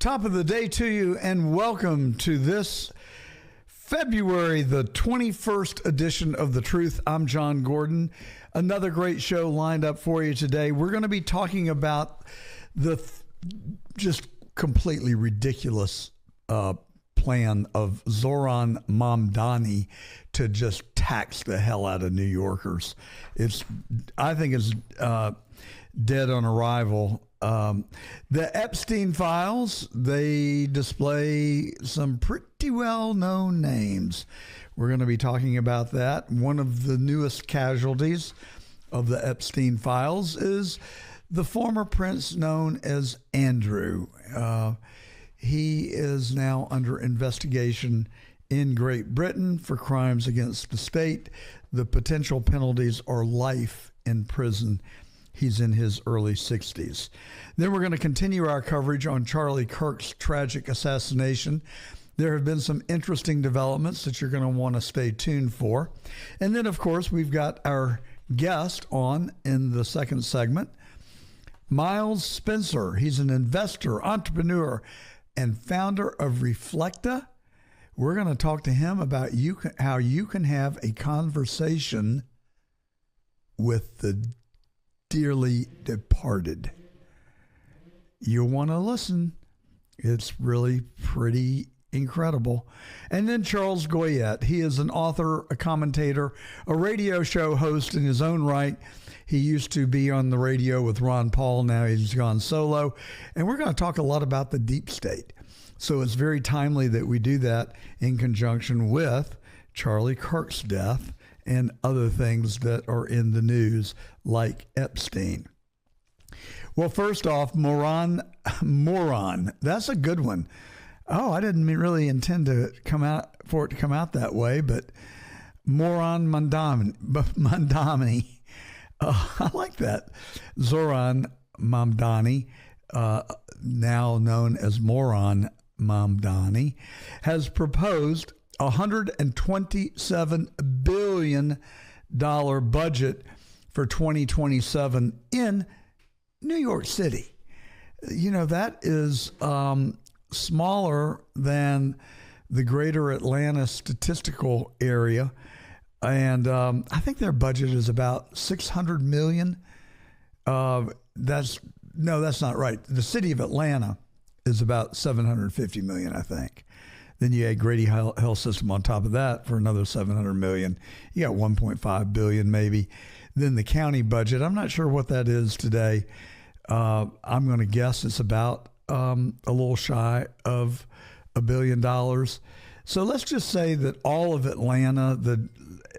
Top of the day to you, and welcome to this February the 21st edition of The Truth. I'm John Gordon. Another great show lined up for you today. We're going to be talking about the just completely ridiculous plan of Zohran Mamdani to just tax the hell out of New Yorkers. I think it's dead on arrival. The Epstein Files, they display some pretty well-known names. We're going to be talking about that. One of the newest casualties of the Epstein Files is the former prince known as Andrew. He is now under investigation in Great Britain for crimes against the state. The potential penalties are life in prison. He's in his early 60s. Then we're going to continue our coverage on Charlie Kirk's tragic assassination. There have been some interesting developments that you're going to want to stay tuned for. And then, of course, we've got our guest on in the second segment, Miles Spencer. He's an investor, entrepreneur, and founder of Reflecta. We're going to talk to him about how you can have a conversation with the dearly departed. You'll want to listen. It's really pretty incredible. And then Charles Goyette. He is an author, a commentator, a radio show host in his own right. He used to be on the radio with Ron Paul. Now he's gone solo. And we're going to talk a lot about the deep state. So it's very timely that we do that in conjunction with Charlie Kirk's death and other things that are in the news, like Epstein. Well, first off, moron. That's a good one. Oh, I didn't really intend for it to come out that way, but Zohran Mamdani. I like that. Zohran Mamdani, now known as Moron Mamdani, has proposed $127 billion budget for 2027 in New York City. You know, that is smaller than the greater Atlanta statistical area. And I think their budget is about $600 million. That's not right. The city of Atlanta is about $750 million, I think. Then you add Grady Health System on top of that for another $700 million. You got $1.5 billion maybe. Then the county budget, I'm not sure what that is today. I'm going to guess it's about a little shy of $1 billion. So let's just say that all of Atlanta, the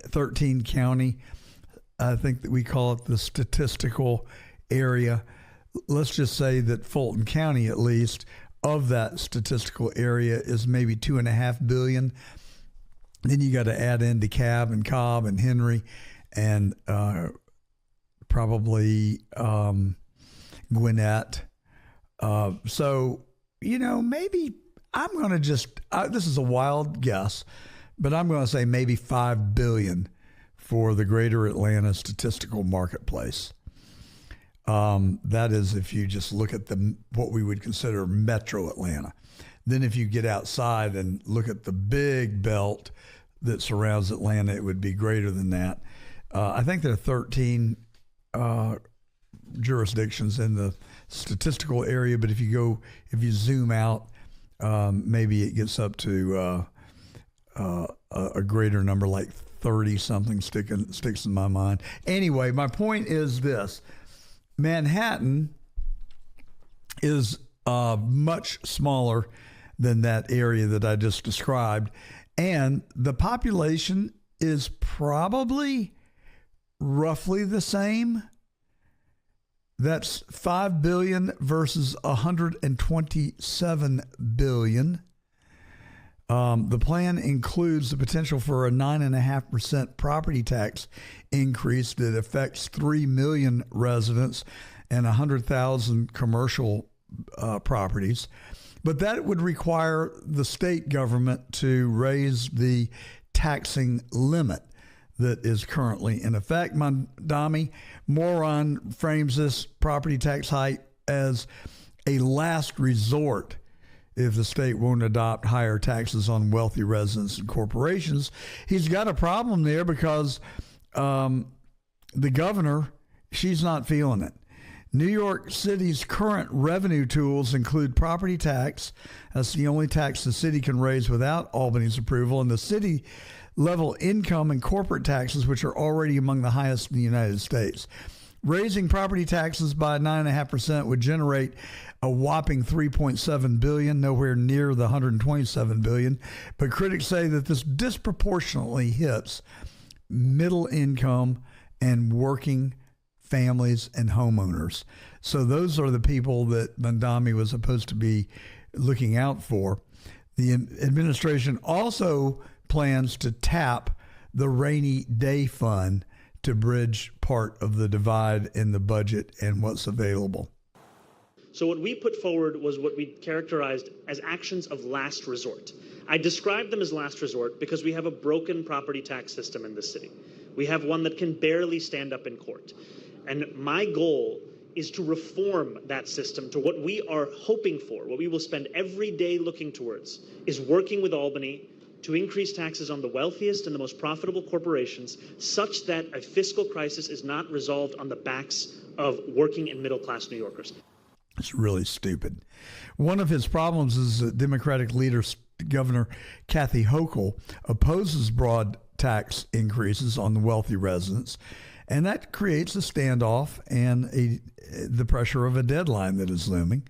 13 county, I think that we call it the statistical area. Let's just say that Fulton County, at least, of that statistical area is maybe $2.5 billion. Then you got to add in DeKalb and Cobb and Henry and probably Gwinnett. So, you know, maybe I'm going to this is a wild guess, but I'm going to say maybe $5 billion for the greater Atlanta statistical marketplace. That is if you just look at what we would consider metro Atlanta. Then if you get outside and look at the big belt that surrounds Atlanta, it would be greater than that. I think there are 13 jurisdictions in the statistical area, but if you zoom out, maybe it gets up to a greater number, like 30 something sticks in my mind. Anyway, my point is this. Manhattan is much smaller than that area that I just described, and the population is probably roughly the same. That's 5 billion versus 127 billion. The plan includes the potential for a 9.5% property tax increase that affects 3 million residents and 100,000 commercial properties. But that would require the state government to raise the taxing limit that is currently in effect. Mamdani Moron frames this property tax hike as a last resort if the state won't adopt higher taxes on wealthy residents and corporations. He's got a problem there because the governor, she's not feeling it. New York City's current revenue tools include property tax. That's the only tax the city can raise without Albany's approval, and the city level income and corporate taxes, which are already among the highest in the United States. Raising property taxes by 9.5% would generate a whopping $3.7 billion, nowhere near the $127 billion. But critics say that this disproportionately hits middle income and working families and homeowners. So those are the people that Mamdani was supposed to be looking out for. The administration also plans to tap the rainy day fund to bridge part of the divide in the budget and what's available. So what we put forward was what we characterized as actions of last resort. I described them as last resort because we have a broken property tax system in this city. We have one that can barely stand up in court. And my goal is to reform that system to what we are hoping for, what we will spend every day looking towards, is working with Albany to increase taxes on the wealthiest and the most profitable corporations such that a fiscal crisis is not resolved on the backs of working and middle-class New Yorkers. It's really stupid. One of his problems is that Democratic leader, Governor Kathy Hochul, opposes broad tax increases on the wealthy residents, and that creates a standoff and the pressure of a deadline that is looming.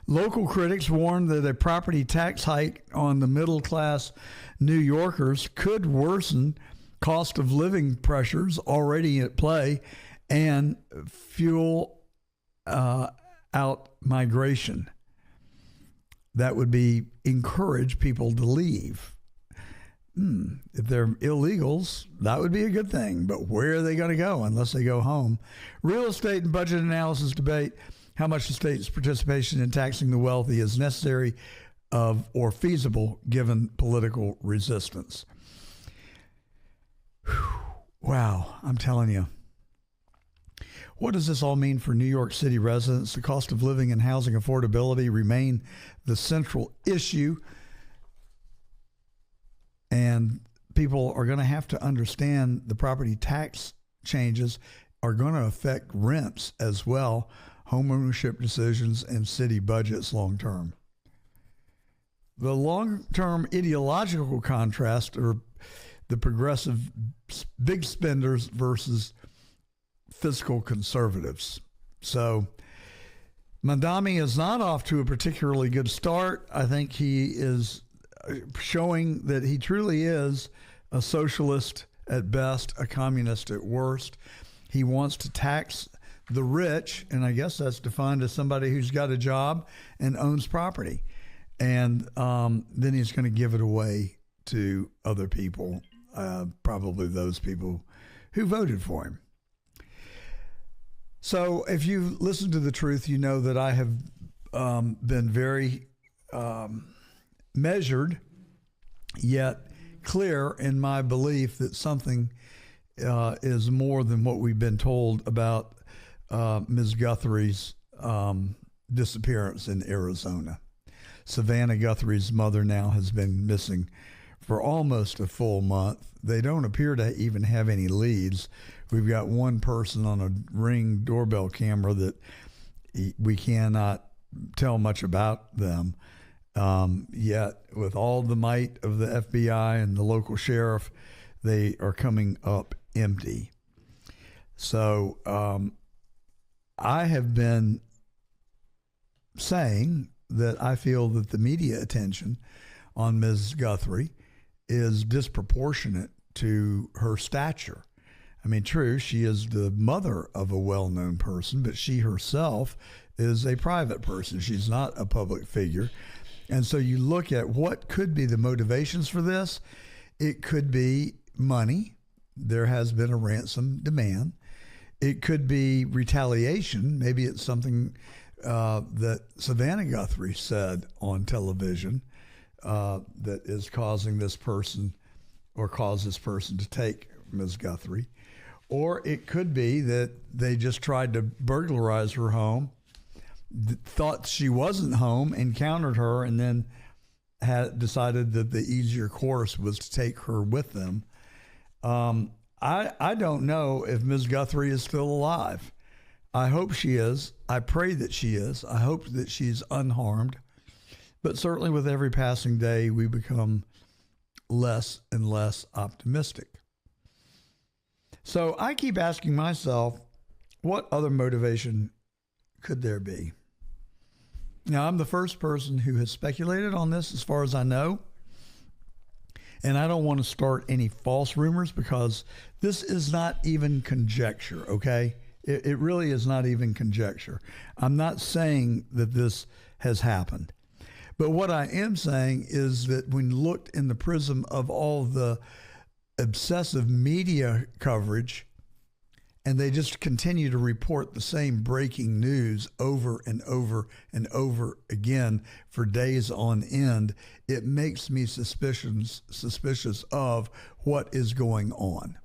Local critics warn that a property tax hike on the middle-class New Yorkers could worsen cost of living pressures already at play and fuel out migration. That would encourage people to leave. If they're illegals, that would be a good thing. But where are they going to go unless they go home? Real estate and budget analysis debate how much the state's participation in taxing the wealthy is necessary or feasible given political resistance. Whew. Wow, I'm telling you. What does this all mean for New York City residents? The cost of living and housing affordability remain the central issue. And people are going to have to understand the property tax changes are going to affect rents as well, home ownership decisions, and city budgets long term. The long-term ideological contrast are the progressive big spenders versus fiscal conservatives. So Mamdani is not off to a particularly good start. I think he is showing that he truly is a socialist at best, a communist at worst. He wants to tax the rich, and I guess that's defined as somebody who's got a job and owns property. And then he's going to give it away to other people, probably those people who voted for him. So if you listen to The Truth, you know that I have been very measured, yet clear in my belief that something is more than what we've been told about Ms. Guthrie's disappearance in Arizona. Savannah Guthrie's mother now has been missing for almost a full month. They don't appear to even have any leads. We've got one person on a Ring doorbell camera that we cannot tell much about them. Yet with all the might of the FBI and the local sheriff, they are coming up empty. So I have been saying that I feel that the media attention on Ms. Guthrie is disproportionate to her stature. I mean, true, she is the mother of a well-known person, but she herself is a private person. She's not a public figure. And so you look at what could be the motivations for this. It could be money. There has been a ransom demand. It could be retaliation. Maybe it's something that Savannah Guthrie said on television that is causing this person or caused this person to take Ms. Guthrie. Or it could be that they just tried to burglarize her home thought she wasn't home, encountered her, and then had decided that the easier course was to take her with them. I don't know if Ms. Guthrie is still alive. I hope she is. I pray that she is. I hope that she's unharmed. But certainly with every passing day, we become less and less optimistic. So I keep asking myself, what other motivation could there be? Now, I'm the first person who has speculated on this as far as I know. And I don't want to start any false rumors because this is not even conjecture, okay? It really is not even conjecture. I'm not saying that this has happened. But what I am saying is that when looked in the prism of all the obsessive media coverage, and they just continue to report the same breaking news over and over and over again for days on end, it makes me suspicious of what is going on.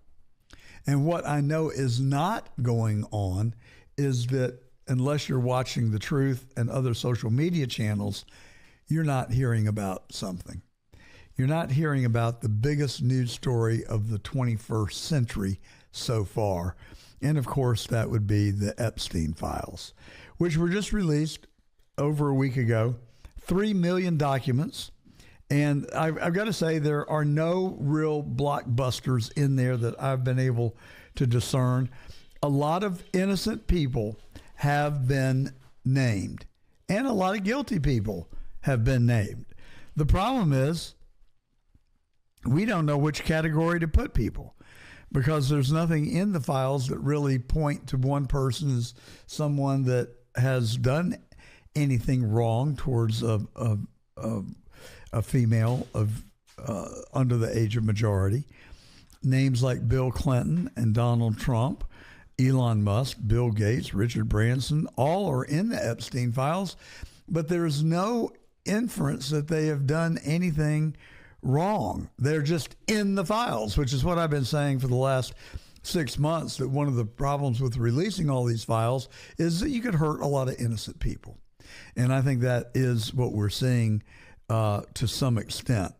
And what I know is not going on is that unless you're watching The Truth and other social media channels, you're not hearing about something. You're not hearing about the biggest news story of the 21st century so far. And of course, that would be the Epstein Files, which were just released over a week ago. 3 million documents. And I've got to say, there are no real blockbusters in there that I've been able to discern. A lot of innocent people have been named, and a lot of guilty people have been named. The problem is, we don't know which category to put people, because there's nothing in the files that really point to one person as someone that has done anything wrong towards a female of under the age of majority. Names like Bill Clinton and Donald Trump, Elon Musk, Bill Gates, Richard Branson, all are in the Epstein Files, but there's no inference that they have done anything wrong. They're just in the files, which is what I've been saying for the last 6 months, that one of the problems with releasing all these files is that you could hurt a lot of innocent people. And I think that is what we're seeing to some extent.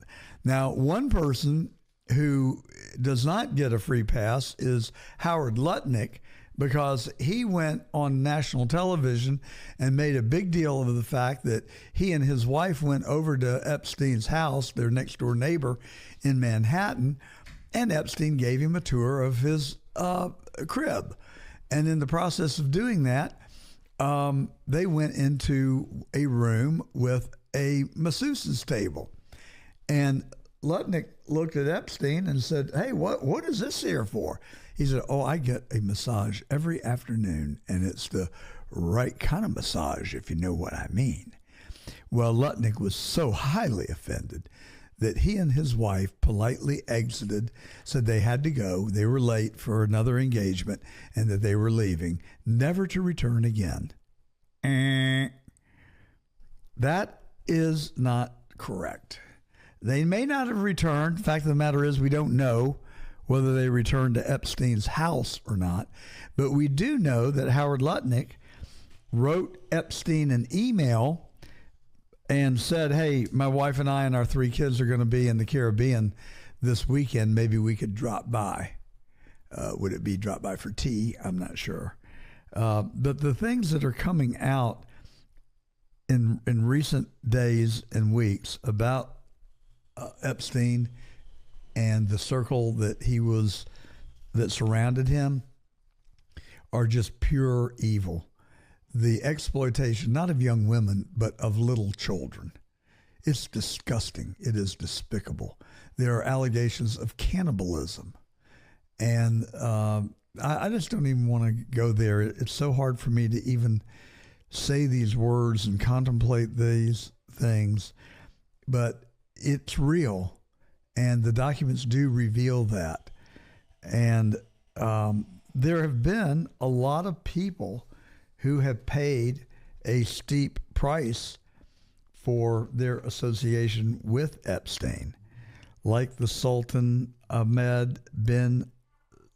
Now, one person who does not get a free pass is Howard Lutnick, because he went on national television and made a big deal of the fact that he and his wife went over to Epstein's house, their next door neighbor in Manhattan, and Epstein gave him a tour of his crib. And in the process of doing that, they went into a room with a masseuse's table. And Lutnick looked at Epstein and said, "Hey, what is this here for?" He said, "Oh, I get a massage every afternoon, and it's the right kind of massage, if you know what I mean." Well, Lutnick was so highly offended that he and his wife politely exited, said they had to go, they were late for another engagement, and that they were leaving, never to return again. That is not correct. They may not have returned. The fact of the matter is, we don't know whether they returned to Epstein's house or not. But we do know that Howard Lutnick wrote Epstein an email and said, "Hey, my wife and I and our 3 kids are going to be in the Caribbean this weekend. Maybe we could drop by." Would it be drop by for tea? I'm not sure. But the things that are coming out in recent days and weeks about Epstein and the circle that that surrounded him are just pure evil. The exploitation, not of young women, but of little children. It's disgusting. It is despicable. There are allegations of cannibalism. And I just don't even want to go there. It's so hard for me to even say these words and contemplate these things. But it's real. And the documents do reveal that. And there have been a lot of people who have paid a steep price for their association with Epstein, like the Sultan Ahmed bin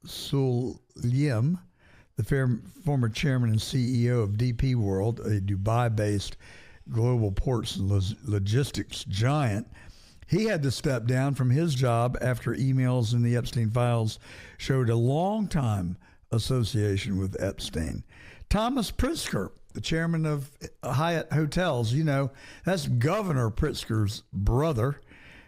Sulayem, former chairman and CEO of DP World, a Dubai-based global ports and logistics giant, he had to step down from his job after emails in the Epstein Files showed a long-time association with Epstein. Thomas Pritzker, the chairman of Hyatt Hotels, that's Governor Pritzker's brother,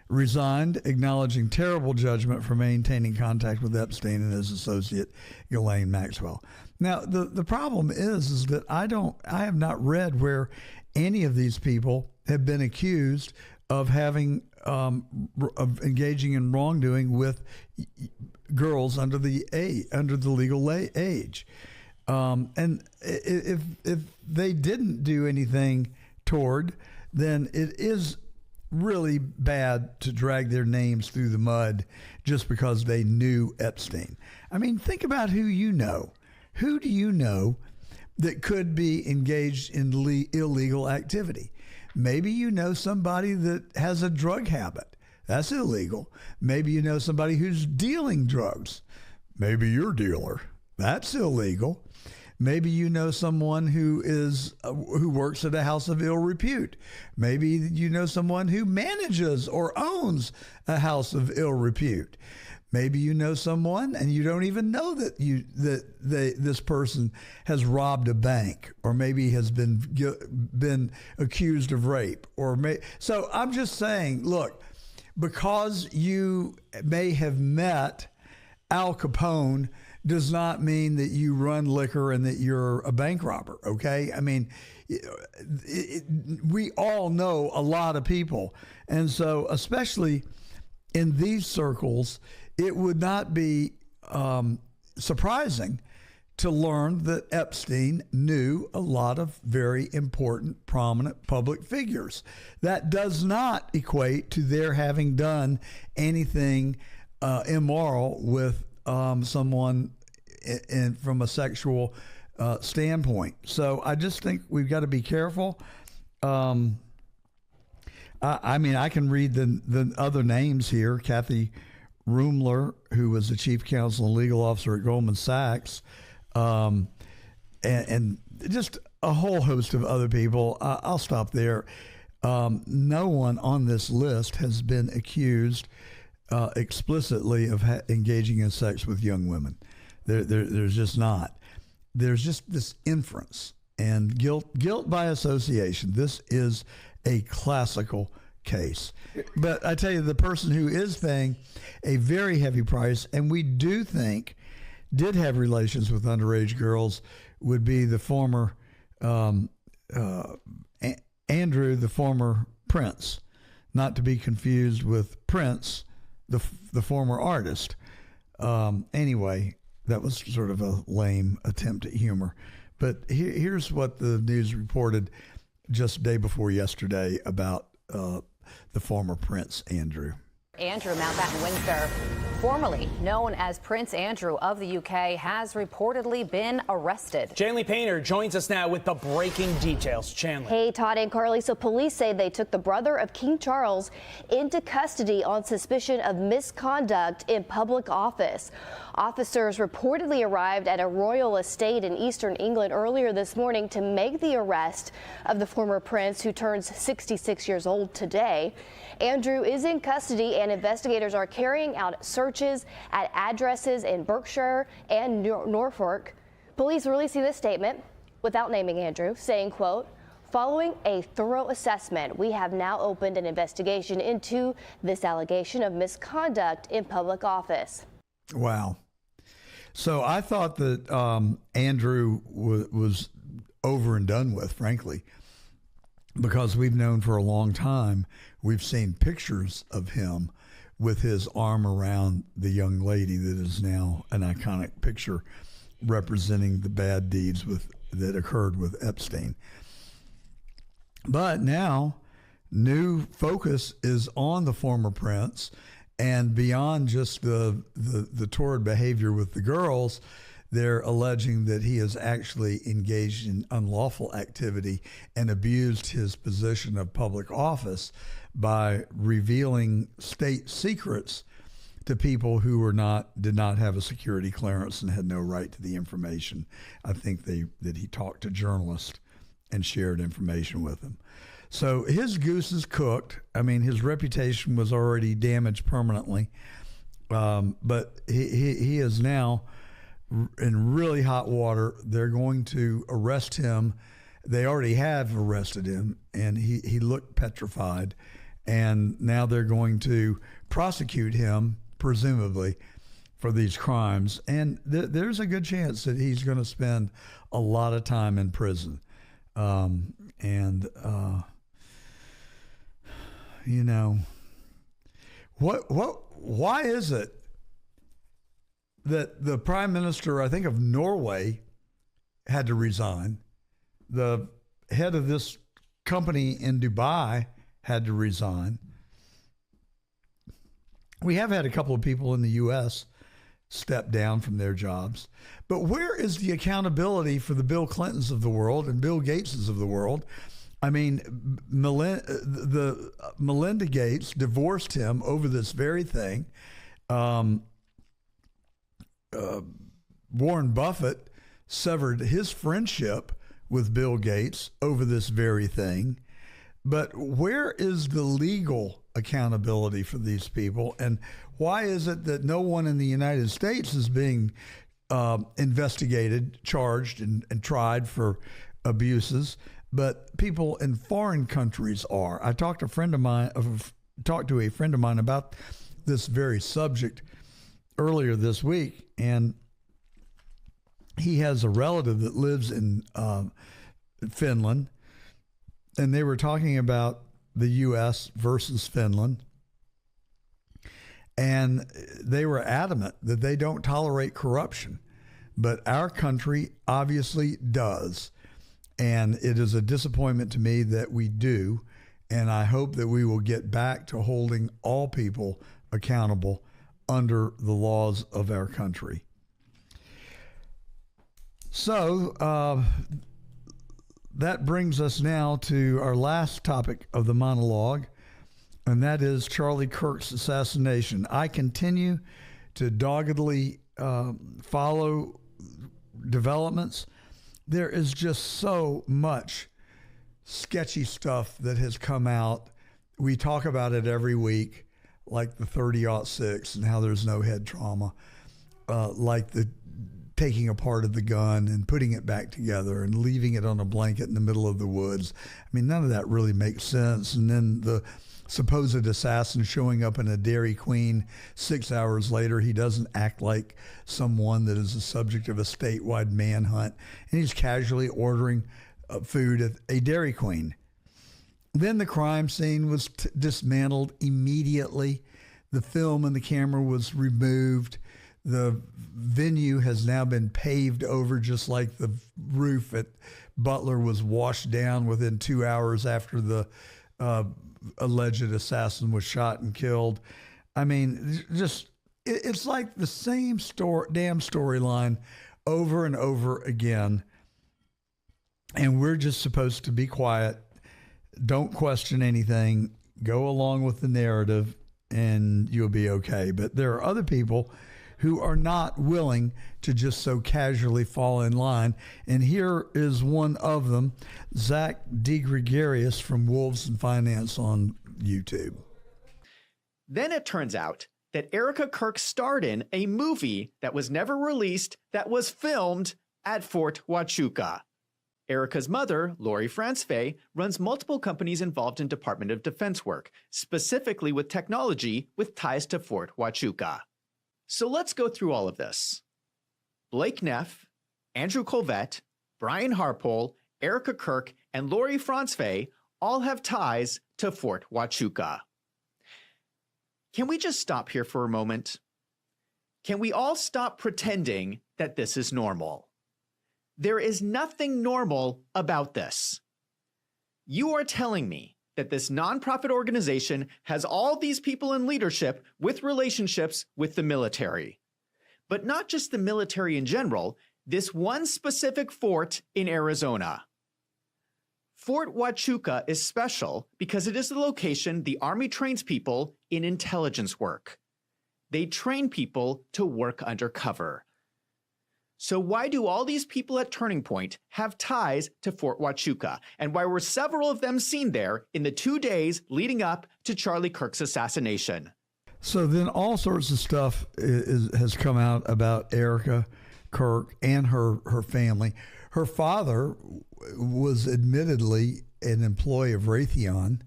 resigned, acknowledging terrible judgment for maintaining contact with Epstein and his associate, Ghislaine Maxwell. Now, the problem is that I have not read where any of these people have been accused of having of engaging in wrongdoing with girls under the legal age. And if they didn't do anything toward, then it is really bad to drag their names through the mud just because they knew Epstein. I mean, think about who you know. Who do you know that could be engaged in illegal activity? Maybe you know somebody that has a drug habit. That's illegal. Maybe you know somebody who's dealing drugs. Maybe you're a dealer. That's illegal. Maybe you know someone who works at a house of ill repute. Maybe you know someone who manages or owns a house of ill repute. Maybe you know someone and you don't even know that this person has robbed a bank, or maybe has been accused of rape, so I'm just saying, look, because you may have met Al Capone does not mean that you run liquor and that you're a bank robber, okay? I mean, we all know a lot of people. And so, especially in these circles, it would not be surprising to learn that Epstein knew a lot of very important, prominent public figures. That does not equate to their having done anything immoral with someone from a sexual standpoint. So I just think we've got to be careful. I mean, I can read the other names here. Kathy Rumler, who was the chief counsel and legal officer at Goldman Sachs, and just a whole host of other people. I'll stop there. No one on this list has been accused explicitly of engaging in sex with young women. There's just not. There's just this inference and guilt by association. This is a classical case. But I tell you, the person who is paying a very heavy price, and we do think did have relations with underage girls, would be the former Andrew, the former Prince, not to be confused with Prince, the former artist. Anyway, that was sort of a lame attempt at humor. But here's what the news reported just day before yesterday about the former Prince Andrew. Andrew Mountbatten-Windsor, formerly known as Prince Andrew of the UK, has reportedly been arrested. Chandler Painter joins us now with the breaking details. Chandler. Hey, Todd and Carly. So police say they took the brother of King Charles into custody on suspicion of misconduct in public office. Officers reportedly arrived at a royal estate in eastern England earlier this morning to make the arrest of the former prince, who turns 66 years old today. Andrew is in custody, and investigators are carrying out searches at addresses in Berkshire and Norfolk. Police releasing this statement without naming Andrew, saying, quote, "Following a thorough assessment, we have now opened an investigation into this allegation of misconduct in public office." Wow. So I thought that Andrew was over and done with, frankly, because we've known for a long time, we've seen pictures of him with his arm around the young lady that is now an iconic picture representing the bad deeds that occurred with Epstein. But now, new focus is on the former prince, and beyond just the torrid behavior with the girls, they're alleging that he has actually engaged in unlawful activity and abused his position of public office by revealing state secrets to people who did not have a security clearance and had no right to the information. I think that he talked to journalists and shared information with them. So his goose is cooked. I mean, his reputation was already damaged permanently, but he is now in really hot water. They're going to arrest him. They already have arrested him, and he looked petrified. And now they're going to prosecute him, presumably, for these crimes. And there's a good chance that he's going to spend a lot of time in prison. You know, why is it that the prime minister, I think, of Norway had to resign? The head of this company in Dubai had to resign. We have had a couple of people in the U.S. step down from their jobs. But where is the accountability for the Bill Clintons of the world and Bill Gateses of the world? I mean, Melinda Gates divorced him over this very thing. Warren Buffett severed his friendship with Bill Gates over this very thing. But where is the legal accountability for these people? And why is it that no one in the United States is being investigated, charged, and tried for abuses, but people in foreign countries are? I talked to a friend of mine about this very subject earlier this week, and he has a relative that lives in Finland, and they were talking about the U.S. versus Finland, and they were adamant that they don't tolerate corruption, but our country obviously does. And it is a disappointment to me that we do. And I hope that we will get back to holding all people accountable under the laws of our country. So that brings us now to our last topic of the monologue, and that is Charlie Kirk's assassination. I continue to doggedly follow developments. There is just so much sketchy stuff that has come out. We talk about it every week, like the 30-06 and how there's no head trauma, like the taking apart of the gun and putting it back together and leaving it on a blanket in the middle of the woods. I mean, none of that really makes sense. And then the supposed assassin showing up in a Dairy Queen 6 hours later, he doesn't act like someone that is the subject of a statewide manhunt, and he's casually ordering food at a Dairy Queen. Then the crime scene was dismantled immediately. The film and the camera was removed. The venue has now been paved over, just like the roof at Butler was washed down within 2 hours after the alleged assassin was shot and killed. I mean, it's like the same damn storyline over and over again. And we're just supposed to be quiet, don't question anything, go along with the narrative, and you'll be okay. But there are other people who are not willing to just so casually fall in line. And here is one of them, Zach DeGregarious from Wolves and Finance on YouTube. Then it turns out that Erika Kirk starred in a movie that was never released that was filmed at Fort Huachuca. Erika's mother, Lori Franzfei, runs multiple companies involved in Department of Defense work, specifically with technology with ties to Fort Huachuca. So let's go through all of this. Blake Neff, Andrew Colvette, Brian Harpole, Erika Kirk, and Lori Franzfei all have ties to Fort Huachuca. Can we just stop here for a moment? Can we all stop pretending that this is normal? There is nothing normal about this. You are telling me that this nonprofit organization has all these people in leadership with relationships with the military. But not just the military in general, this one specific fort in Arizona. Fort Huachuca is special because it is the location the Army trains people in intelligence work. they train people to work undercover. So why do all these people at Turning Point have ties to Fort Huachuca? And why were several of them seen there in the 2 days leading up to Charlie Kirk's assassination? So then all sorts of stuff has come out about Erika Kirk and her family. Her father was admittedly an employee of Raytheon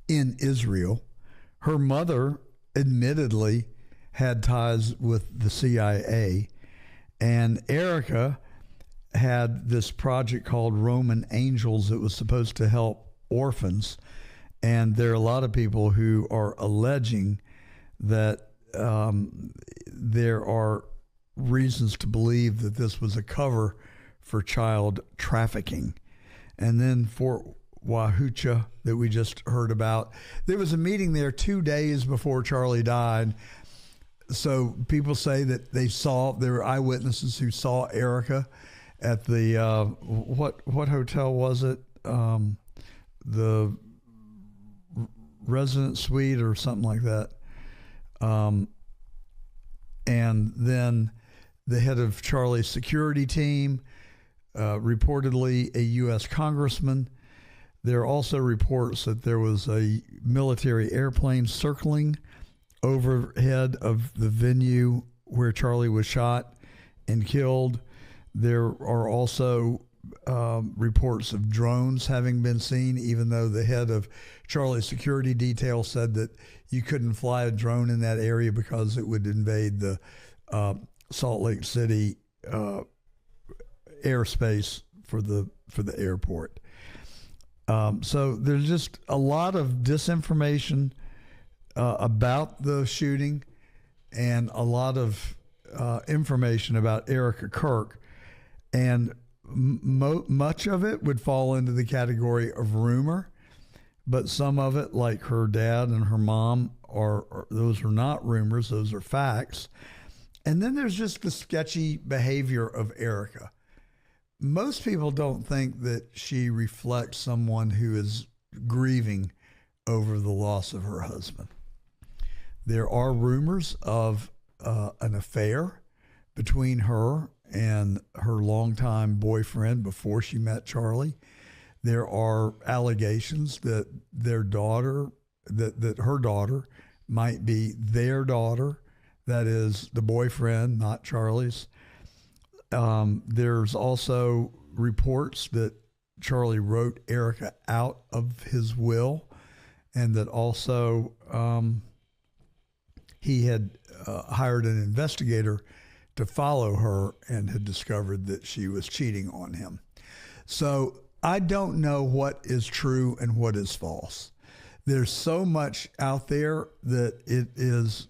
in Israel. Her mother admittedly had ties with the CIA. And Erika had this project called Roman Angels that was supposed to help orphans. And there are a lot of people who are alleging that there are reasons to believe that this was a cover for child trafficking. And then Fort Huachuca that we just heard about, there was a meeting there 2 days before Charlie died. So people say that there were eyewitnesses who saw Erika at the, what hotel was it? The Resident Suite or something like that. And then the head of Charlie's security team, reportedly a U.S. congressman. There are also reports that there was a military airplane circling overhead of the venue where Charlie was shot and killed. There are also reports of drones having been seen, even though the head of Charlie's security detail said that you couldn't fly a drone in that area because it would invade the Salt Lake City airspace for the airport. So there's just a lot of disinformation about the shooting and a lot of information about Erika Kirk. And much of it would fall into the category of rumor, but some of it, like her dad and her mom, those are not rumors, those are facts. And then there's just the sketchy behavior of Erika. Most people don't think that she reflects someone who is grieving over the loss of her husband. There are rumors of an affair between her and her longtime boyfriend before she met Charlie. There are allegations that their daughter, that her daughter might be their daughter, that is the boyfriend, not Charlie's. There's also reports that Charlie wrote Erika out of his will, and that also he had hired an investigator to follow her and had discovered that she was cheating on him. So I don't know what is true and what is false. There's so much out there that it is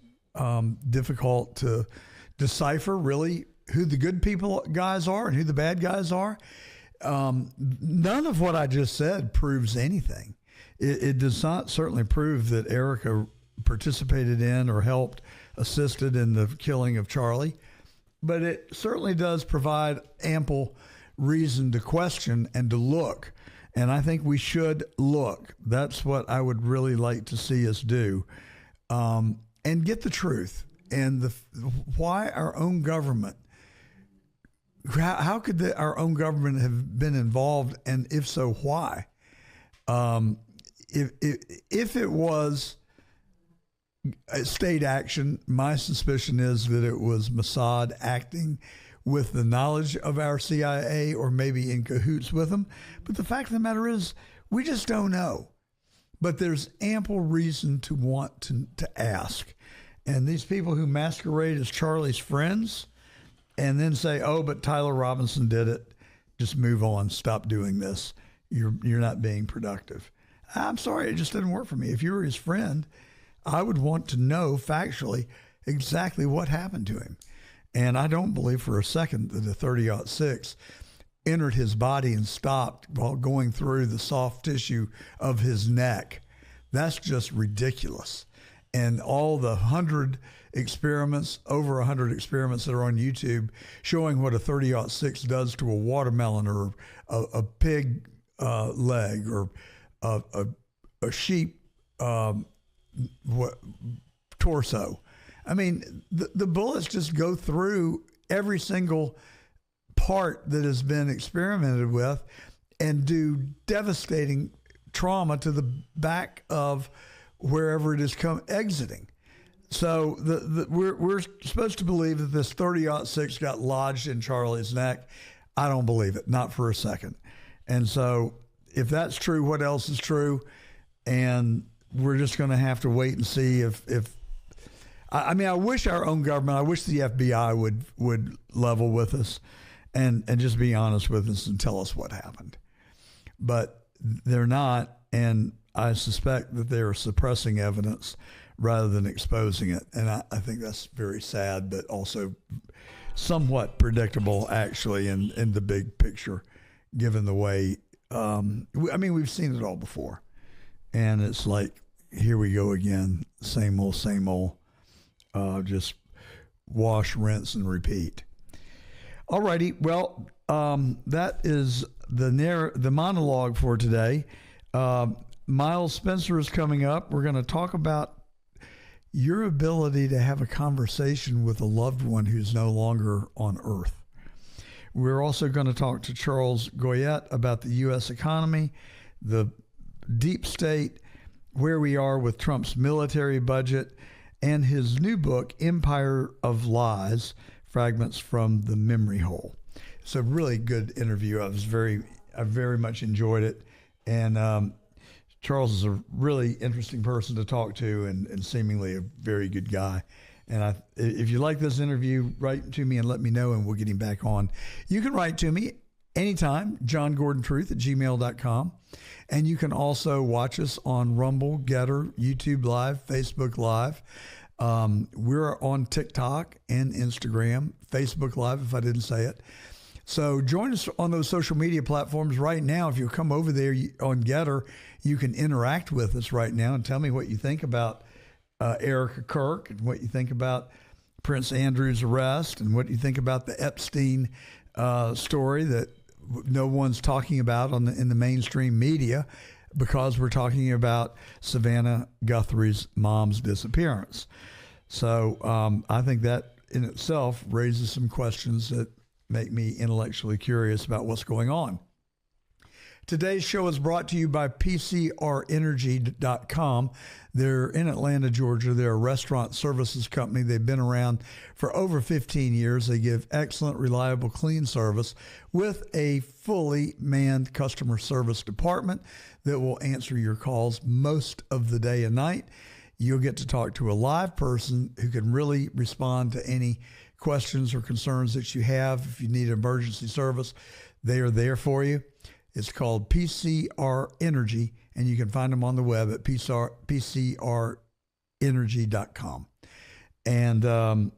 difficult to decipher really who the good guys are and who the bad guys are. None of what I just said proves anything. It does not certainly prove that Erika participated in or helped, assisted in the killing of Charlie, but it certainly does provide ample reason to question and to look. And I think we should look. That's what I would really like to see us do, and get the truth and why our own government. How could our own government have been involved, and if so, why? If it was a state action, my suspicion is that it was Mossad acting with the knowledge of our CIA or maybe in cahoots with them. But the fact of the matter is, we just don't know. But there's ample reason to want to ask. And these people who masquerade as Charlie's friends and then say, oh, but Tyler Robinson did it, just move on, stop doing this. You're not being productive. I'm sorry, it just didn't work for me. If you were his friend, I would want to know factually exactly what happened to him. And I don't believe for a second that the 30-06 entered his body and stopped while going through the soft tissue of his neck. That's just ridiculous. And all the 100 experiments, over 100 experiments that are on YouTube showing what a 30-06 does to a watermelon or a pig leg or a sheep torso. I mean, the bullets just go through every single part that has been experimented with and do devastating trauma to the back of wherever it is exiting. So we're supposed to believe that this 30-06 got lodged in Charlie's neck. I don't believe it, not for a second. And so if that's true, what else is true? And we're just going to have to wait and see if I mean, I wish our own government, I wish the FBI would level with us and just be honest with us and tell us what happened. But they're not, and I suspect that they are suppressing evidence rather than exposing it. And I think that's very sad, but also somewhat predictable, actually, in the big picture, given the way, I mean, we've seen it all before. And it's like, here we go again, same old, just wash, rinse, and repeat. All righty. Well, that is the monologue for today. Miles Spencer is coming up. We're going to talk about your ability to have a conversation with a loved one who's no longer on earth. We're also going to talk to Charles Goyette about the U.S. economy, the deep state, where we are with Trump's military budget, and his new book, Empire of Lies, Fragments from the Memory Hole. It's a really good interview. I very much enjoyed it. And Charles is a really interesting person to talk to and seemingly a very good guy. And if you like this interview, write to me and let me know, and we'll get him back on. You can write to me anytime, johngordontruth@gmail.com. And you can also watch us on Rumble, Getter, YouTube Live, Facebook Live. We're on TikTok and Instagram, Facebook Live, if I didn't say it. So join us on those social media platforms right now. If you come over there on Getter, you can interact with us right now and tell me what you think about Erika Kirk and what you think about Prince Andrew's arrest and what you think about the Epstein story that no one's talking about in the mainstream media, because we're talking about Savannah Guthrie's mom's disappearance. So I think that in itself raises some questions that make me intellectually curious about what's going on. Today's show is brought to you by PCRenergy.com. They're in Atlanta, Georgia. They're a restaurant services company. They've been around for over 15 years. They give excellent, reliable, clean service with a fully manned customer service department that will answer your calls most of the day and night. You'll get to talk to a live person who can really respond to any questions or concerns that you have. If you need emergency service, they are there for you. It's called PCR Energy, and you can find them on the web at PCRenergy.com. And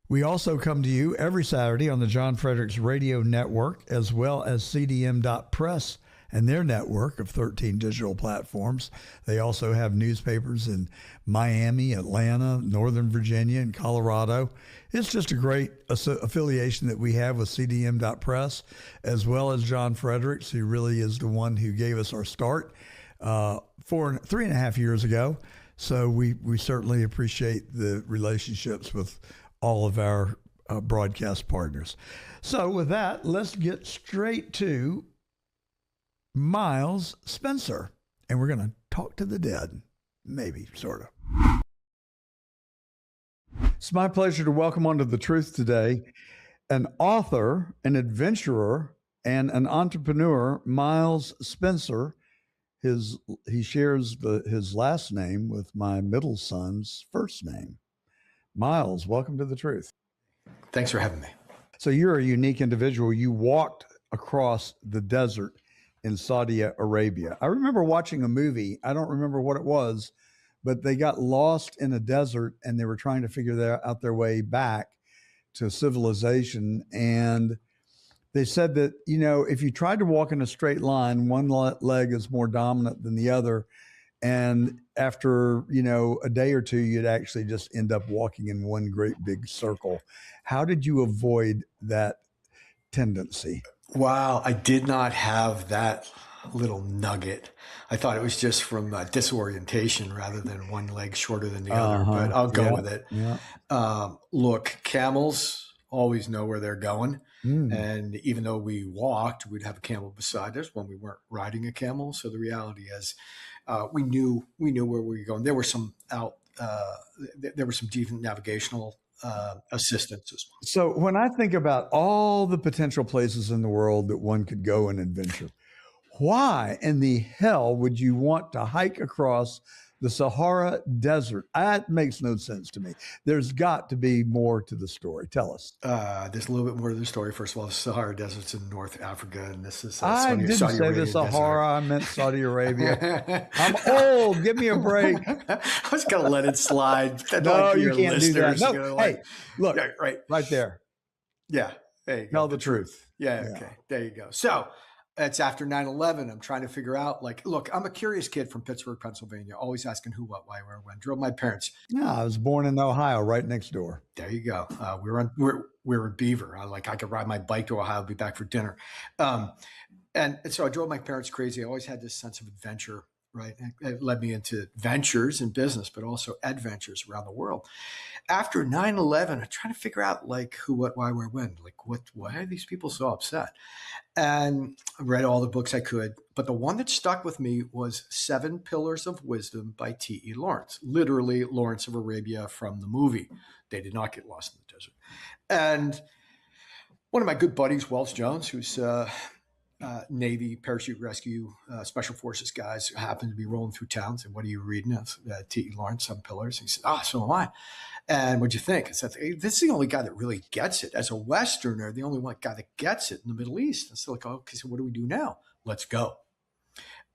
we also come to you every Saturday on the John Fredericks Radio Network, as well as CDM.press and their network of 13 digital platforms. They also have newspapers in Miami, Atlanta, Northern Virginia, and Colorado. It's just a great affiliation that we have with CDM.press, as well as John Fredericks, who really is the one who gave us our start 3.5 years ago. So we certainly appreciate the relationships with all of our broadcast partners. So with that, let's get straight to Miles Spencer, and we're going to talk to the dead, maybe, sort of. It's my pleasure to welcome onto The Truth today an author, an adventurer, and an entrepreneur, Miles Spencer. He shares his last name with my middle son's first name. Miles, welcome to The Truth. Thanks for having me. So you're a unique individual. You walked across the desert in Saudi Arabia. I remember watching a movie. I don't remember what it was, but they got lost in a desert and they were trying to figure out their way back to civilization. And they said that, if you tried to walk in a straight line, one leg is more dominant than the other. And after, a day or two, you'd actually just end up walking in one great big circle. How did you avoid that tendency? Wow, I did not have that little nugget. I thought it was just from disorientation rather than one leg shorter than the other, but I'll go with it. Yeah. Look, camels always know where they're going. Mm. And even though we walked, we'd have a camel beside us when we weren't riding a camel. So the reality is, we knew where we were going. There were some decent navigational assistance as well. So when I think about all the potential places in the world that one could go and adventure, why in the hell would you want to hike across the Sahara Desert? That makes no sense to me. There's got to be more to the story. Tell us. There's a little bit more to the story. First of all, the Sahara Desert's in North Africa, and this is I didn't Saudi say Arabia the Sahara. desert. I meant Saudi Arabia. I'm old. Give me a break. I was going to let it slide. No, you can't do that. No, hey, look, yeah, right there. Yeah, there you go. Tell the truth. Yeah, okay. There you go. So it's after 9/11. I'm trying to figure out, look, I'm a curious kid from Pittsburgh, Pennsylvania, always asking who, what, why, where, when. Drove my parents. Yeah, I was born in Ohio, right next door. There you go. We're in Beaver. I could ride my bike to Ohio, be back for dinner. And so I drove my parents crazy. I always had this sense of adventure, right? It led me into ventures in business, but also adventures around the world. After 9/11, I'm trying to figure out who, what, why, where, when. Why are these people so upset? And I read all the books I could, but the one that stuck with me was 7 Pillars of Wisdom by T.E. Lawrence, literally Lawrence of Arabia from the movie. They did not get lost in the desert. And one of my good buddies, Wells Jones, who's Navy parachute rescue special forces guys, who happened to be rolling through town, said, "What are you reading?" T.E. Lawrence, 7 Pillars. He said, "So am I." And what'd you think? I said, "Hey, this is the only guy that really gets it. As a Westerner, the only one guy that gets it in the Middle East." And so okay, so what do we do now? Let's go.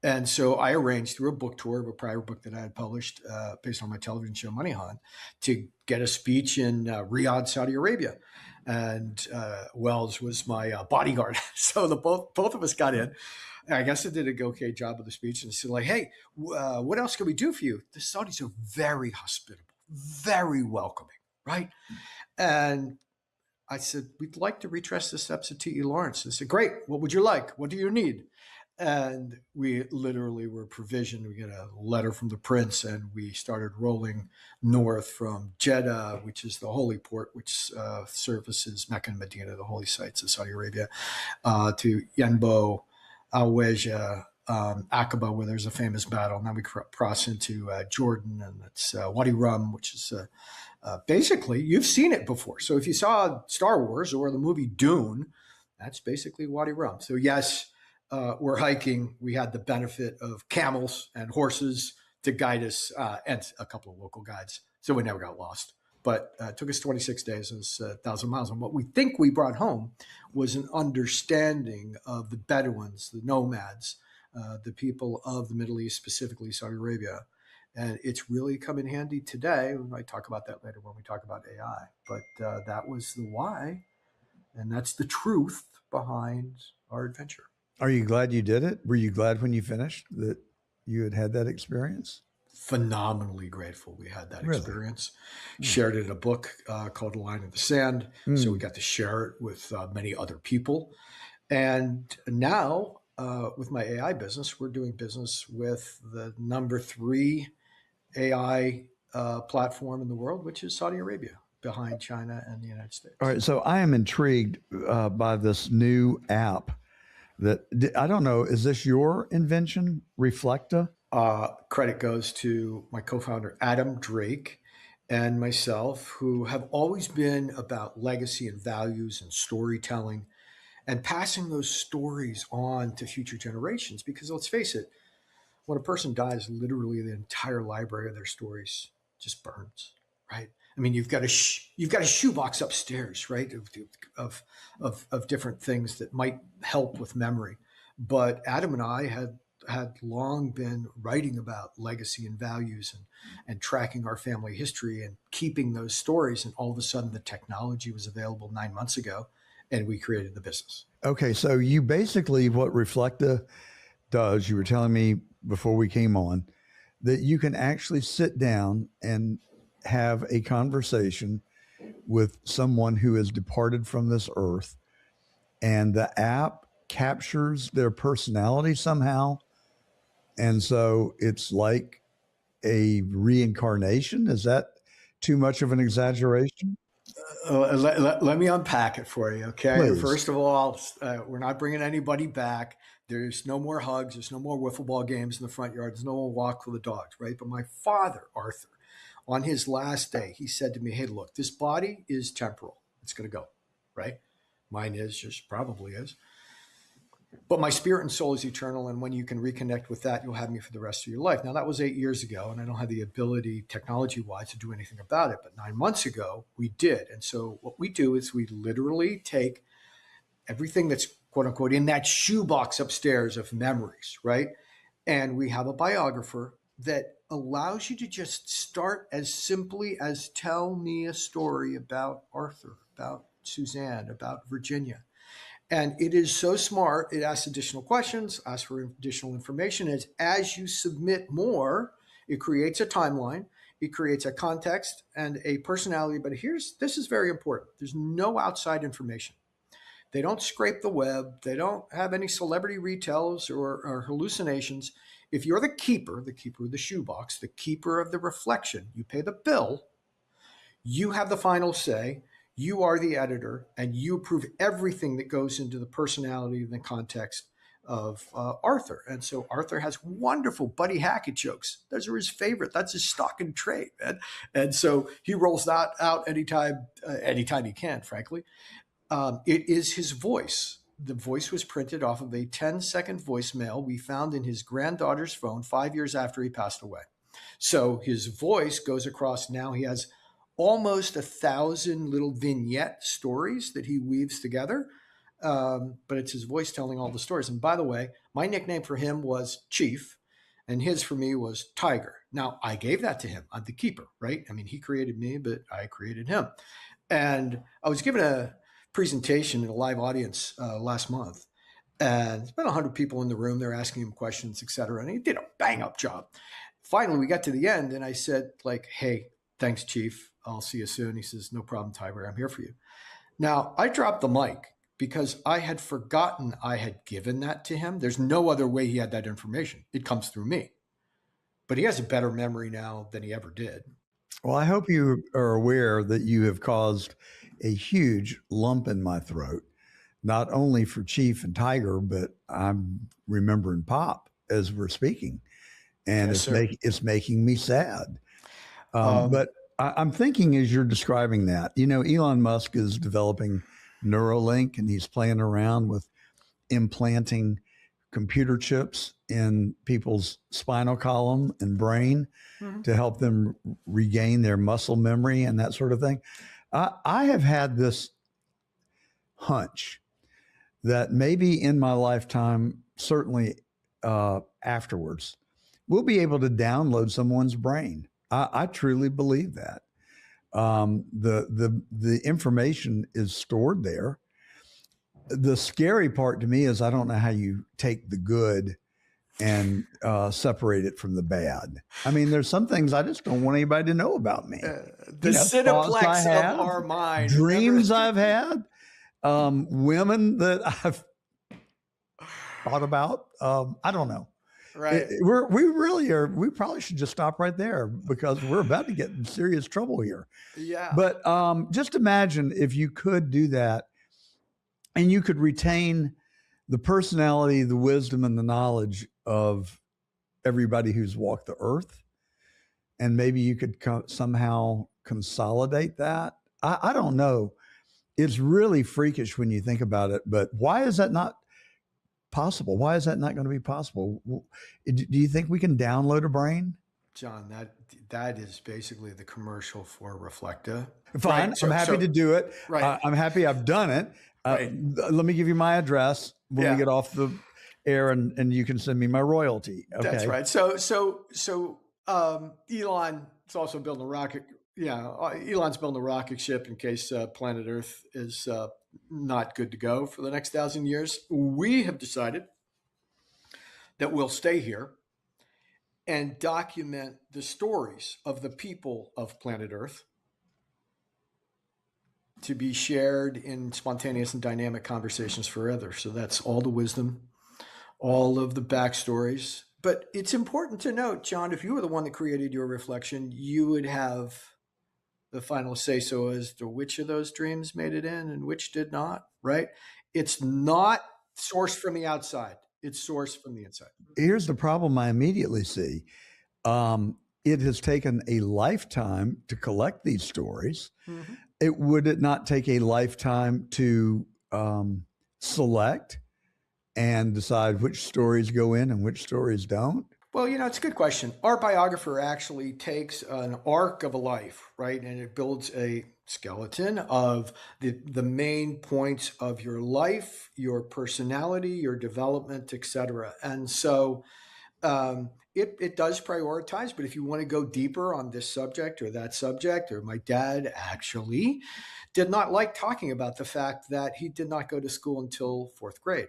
And so I arranged through a book tour of a prior book that I had published based on my television show Money Hunt to get a speech in Riyadh, Saudi Arabia. And Wells was my bodyguard. So both of us got in. And I guess I did a okay job of the speech. And said, "Hey, what else can we do for you?" The Saudis are very hospitable, very welcoming, right? And I said, "We'd like to retrace the steps of T.E. Lawrence." And I said, "Great. What would you like? What do you need?" And we literally were provisioned. We get a letter from the prince, and we started rolling north from Jeddah, which is the holy port, which services Mecca and Medina, the holy sites of Saudi Arabia, to Yanbo, Al-Weja, Aqaba, where there's a famous battle. Now we cross into Jordan, and it's Wadi Rum, which is basically, you've seen it before. So if you saw Star Wars or the movie Dune, that's basically Wadi Rum. So yes, we're hiking. We had the benefit of camels and horses to guide us, and a couple of local guides. So we never got lost. But it took us 26 days. It was 1,000 miles. And what we think we brought home was an understanding of the Bedouins, the nomads, the people of the Middle East, specifically Saudi Arabia. And it's really come in handy today. We might talk about that later when we talk about AI. But that was the why. And that's the truth behind our adventure. Are you glad you did it? Were you glad when you finished that you had that experience? Phenomenally grateful we had that Really? experience. Shared it in a book called A Line in the Sand. So we got to share it with many other people. And now with my AI business, we're doing business with the number 3 AI platform in the world, which is Saudi Arabia, behind China and the United States. All right. So I am intrigued by this new app that, I don't know, is this your invention, Reflecta? Credit goes to my co-founder, Adam Drake, and myself, who have always been about legacy and values and storytelling and passing those stories on to future generations. Because let's face it, when a person dies, literally the entire library of their stories just burns, right? I mean, you've got a shoebox upstairs, right, of different things that might help with memory. But Adam and I had long been writing about legacy and values and tracking our family history and keeping those stories. And all of a sudden, the technology was available 9 months ago, and we created the business. Okay, so you basically, what Reflecta does, you were telling me before we came on, that you can actually sit down and have a conversation with someone who has departed from this earth, and the app captures their personality somehow. And so it's like a reincarnation. Is that too much of an exaggeration? Let me unpack it for you, okay? Please. First of all, we're not bringing anybody back. There's no more hugs. There's no more wiffle ball games in the front yard. There's no more walk with the dogs, right? But my father, Arthur, on his last day, he said to me, hey, look, this body is temporal. It's going to go, right? Mine is, just probably is. But my spirit and soul is eternal. And when you can reconnect with that, you'll have me for the rest of your life. Now, that was 8 years ago, and I don't have the ability technology-wise to do anything about it. But 9 months ago, we did. And so what we do is we literally take everything that's, quote unquote, in that shoebox upstairs of memories, right? And we have a biographer that allows you to just start as simply as tell me a story about Arthur, about Suzanne, about Virginia. And it is so smart. It asks additional questions, asks for additional information. As you submit more, it creates a timeline, it creates a context and a personality. But this is very important. There's no outside information. They don't scrape the web. They don't have any celebrity retells or hallucinations. If you're the keeper of the shoebox, the keeper of the reflection, you pay the bill, you have the final say. You are the editor, and you approve everything that goes into the personality and the context of Arthur. And so Arthur has wonderful Buddy Hackett jokes. Those are his favorite. That's his stock and trade, man. And so he rolls that out anytime he can, frankly. It is his voice. The voice was printed off of a 10-second voicemail we found in his granddaughter's phone 5 years after he passed away. So his voice goes across. Now he has almost 1,000 little vignette stories that he weaves together. But it's his voice telling all the stories. And by the way, my nickname for him was Chief, and his for me was Tiger. Now, I gave that to him. I'm the keeper, right? I mean, he created me, but I created him. And I was given a presentation in a live audience last month. And it's been 100 people in the room. They're asking him questions, et cetera. And he did a bang-up job. Finally, we got to the end, and I said, like, hey, thanks, Chief. I'll see you soon. He says, no problem, Tiger. I'm here for you. Now, I dropped the mic because I had forgotten I had given that to him. There's no other way he had that information. It comes through me. But he has a better memory now than he ever did. Well, I hope you are aware that you have caused a huge lump in my throat, not only for Chief and Tiger, but I'm remembering Pop as we're speaking. And Yes, it's making me sad. But I'm thinking as you're describing that, Elon Musk is developing Neuralink, and he's playing around with implanting computer chips in people's spinal column and brain to help them regain their muscle memory and that sort of thing. I have had this hunch that maybe in my lifetime, certainly afterwards, we'll be able to download someone's brain. I truly believe that. The information is stored there. The scary part to me is I don't know how you take the good and separate it from the bad. I mean, there's some things I just don't want anybody to know about me. The Cineplex of our mind. Dreams I've had, women that I've thought about. I don't know. Right. We probably should just stop right there because we're about to get in serious trouble here. Yeah. But just imagine if you could do that and you could retain the personality, the wisdom, and the knowledge of everybody who's walked the earth. And maybe you could somehow consolidate that. I don't know. It's really freakish when you think about it, but why is that not possible? Why is that not going to be possible? Do you think we can download a brain? John, that is basically the commercial for Reflecta. Fine. Right. I'm happy to do it. Right. I'm happy I've done it. Right. Let me give you my address when we get off the air and you can send me my royalty. Okay. That's right. So Elon is also building a rocket. Yeah. Elon's building a rocket ship in case planet Earth is not good to go for the next 1,000 years. We have decided that we'll stay here and document the stories of the people of planet Earth to be shared in spontaneous and dynamic conversations forever. So that's all the wisdom, all of the backstories. But it's important to note, John, if you were the one that created your reflection, you would have the final say-so as to which of those dreams made it in and which did not, right? It's not sourced from the outside. It's sourced from the inside. Here's the problem I immediately see. It has taken a lifetime to collect these stories. Mm-hmm. Would it not take a lifetime to select and decide which stories go in and which stories don't? Well, it's a good question. Our biographer actually takes an arc of a life, right? And it builds a skeleton of the main points of your life, your personality, your development, etc. And so it does prioritize, but if you want to go deeper on this subject or that subject, or my dad actually did not like talking about the fact that he did not go to school until 4th grade.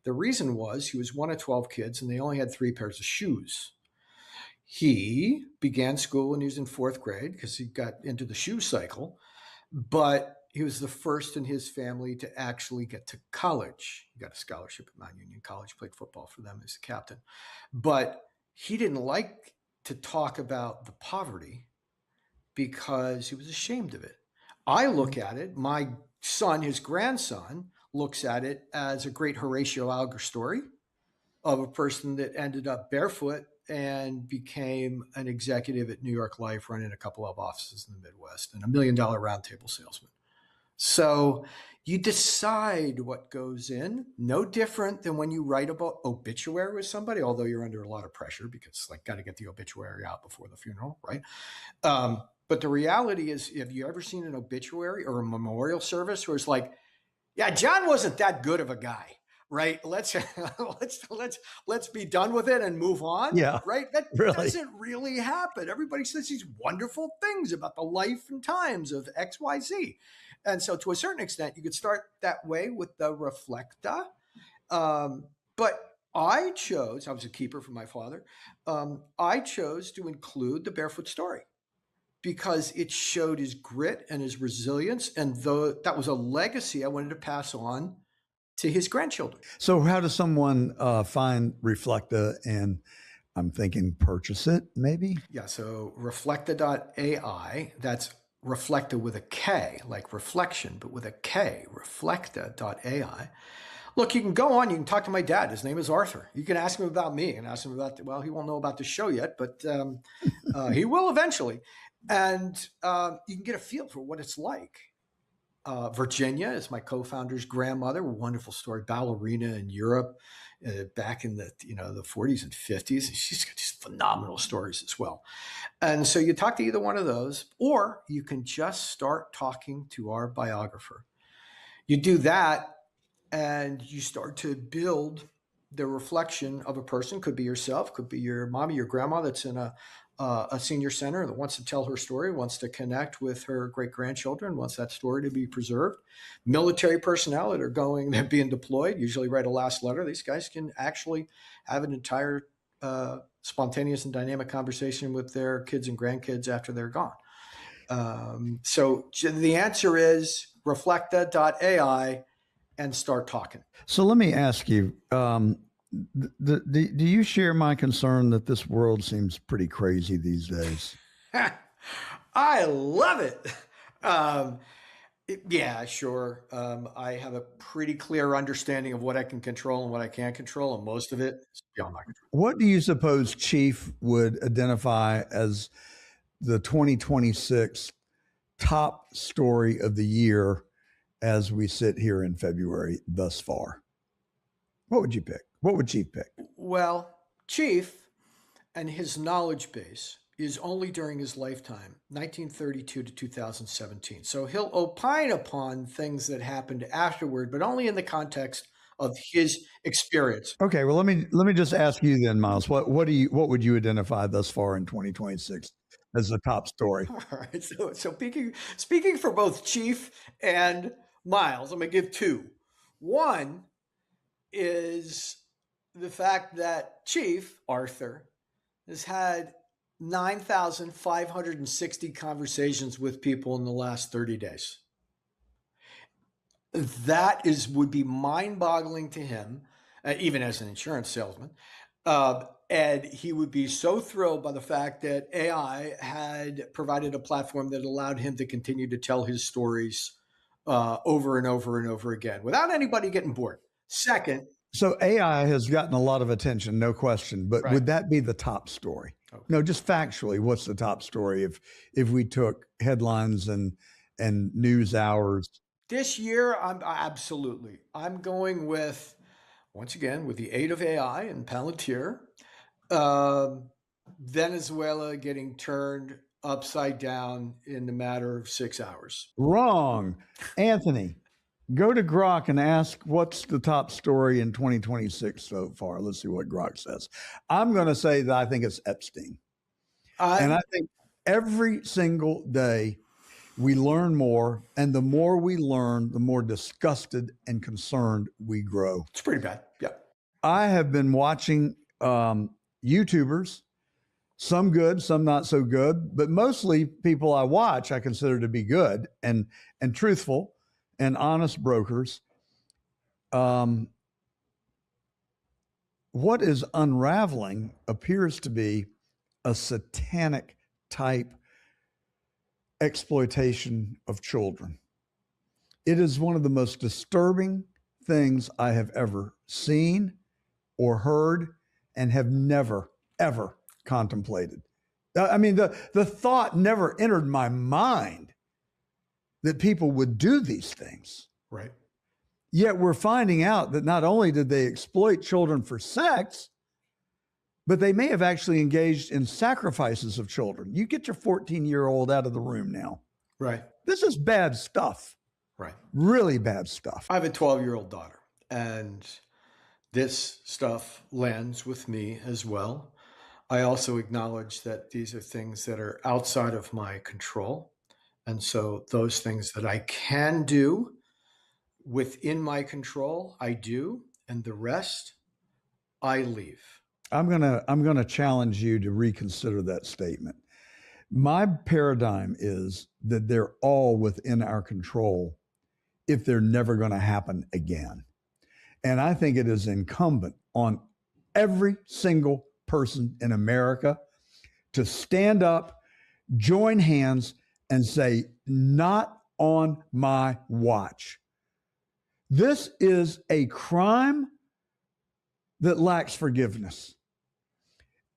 The reason was he was one of 12 kids and they only had 3 pairs of shoes. He began school when he was in 4th grade because he got into the shoe cycle, but he was the first in his family to actually get to college. He got a scholarship at Mount Union College, played football for them as a captain. But he didn't like to talk about the poverty because he was ashamed of it. I look at it, my son, his grandson, looks at it as a great Horatio Alger story of a person that ended up barefoot and became an executive at New York Life, running a couple of offices in the Midwest and $1 million roundtable salesman. So you decide what goes in, no different than when you write about obituary with somebody, although you're under a lot of pressure because got to get the obituary out before the funeral, right? But the reality is, have you ever seen an obituary or a memorial service where it's like, yeah, John wasn't that good of a guy, right? Let's be done with it and move on. Yeah, right. That really doesn't really happen. Everybody says these wonderful things about the life and times of XYZ. And so to a certain extent, you could start that way with the reflecta. But I was a keeper for my father. I chose to include the barefoot story, because it showed his grit and his resilience. And though that was a legacy I wanted to pass on to his grandchildren. So how does someone find Reflecta and I'm thinking purchase it maybe? Yeah, so reflecta.ai, that's Reflecta with a K, like reflection, but with a K, reflecta.ai. Look, you can go on, you can talk to my dad. His name is Arthur. You can ask him about me and ask him about, he won't know about the show yet, but he will eventually. And you can get a feel for what it's like. Virginia is my co-founder's grandmother. Wonderful story, ballerina in Europe back in the 40s and 50s. And she's got these phenomenal stories as well. And so you talk to either one of those, or you can just start talking to our biographer. You do that, and you start to build the reflection of a person. Could be yourself, could be your mommy, your grandma that's in a senior center that wants to tell her story, wants to connect with her great-grandchildren, wants that story to be preserved. Military personnel they're being deployed, usually write a last letter. These guys can actually have an entire spontaneous and dynamic conversation with their kids and grandkids after they're gone. So the answer is reflecta.ai and start talking. So let me ask you, do you share my concern that this world seems pretty crazy these days? I love it. Yeah, sure. I have a pretty clear understanding of what I can control and what I can't control, and most of it is beyond my control. What do you suppose Chief would identify as the 2026 top story of the year as we sit here in February thus far? What would you pick? What would Chief pick? Well, Chief and his knowledge base is only during his lifetime, 1932 to 2017. So he'll opine upon things that happened afterward, but only in the context of his experience. Okay, well, let me just ask you then, Miles. What would you identify thus far in 2026 as the top story? All right. So speaking for both Chief and Miles, I'm going to give two. One is the fact that Chief Arthur has had 9,560 conversations with people in the last 30 days. That would be mind-boggling to him, even as an insurance salesman. And he would be so thrilled by the fact that AI had provided a platform that allowed him to continue to tell his stories over and over and over again without anybody getting bored. Second, so AI has gotten a lot of attention, no question. But Right. would that be the top story? Okay. No, just factually, what's the top story if we took headlines and news hours? this year, I'm going with, once again, with the aid of AI and Palantir, Venezuela getting turned upside down in the matter of 6 hours. Wrong. Anthony, go to Grok and ask what's the top story in 2026 so far. Let's see what Grok says. I'm going to say that I think it's Epstein. And I think every single day we learn more, and the more we learn, the more disgusted and concerned we grow. It's pretty bad. Yeah. I have been watching YouTubers, some good, some not so good, but mostly people I watch I consider to be good and truthful and honest brokers. What is unraveling appears to be a satanic type exploitation of children. It is one of the most disturbing things I have ever seen or heard and have never, ever contemplated. I mean, the thought never entered my mind that people would do these things. Right. Yet we're finding out that not only did they exploit children for sex, but they may have actually engaged in sacrifices of children. You get your 14-year-old out of the room now. Right. This is bad stuff. Right. Really bad stuff. I have a 12-year-old daughter, and this stuff lands with me as well. I also acknowledge that these are things that are outside of my control. And so those things that I can do within my control, I do, and the rest, I leave. I'm gonna challenge you to reconsider that statement. My paradigm is that they're all within our control if they're never going to happen again. And I think it is incumbent on every single person in America to stand up, join hands, and say, not on my watch. This is a crime that lacks forgiveness.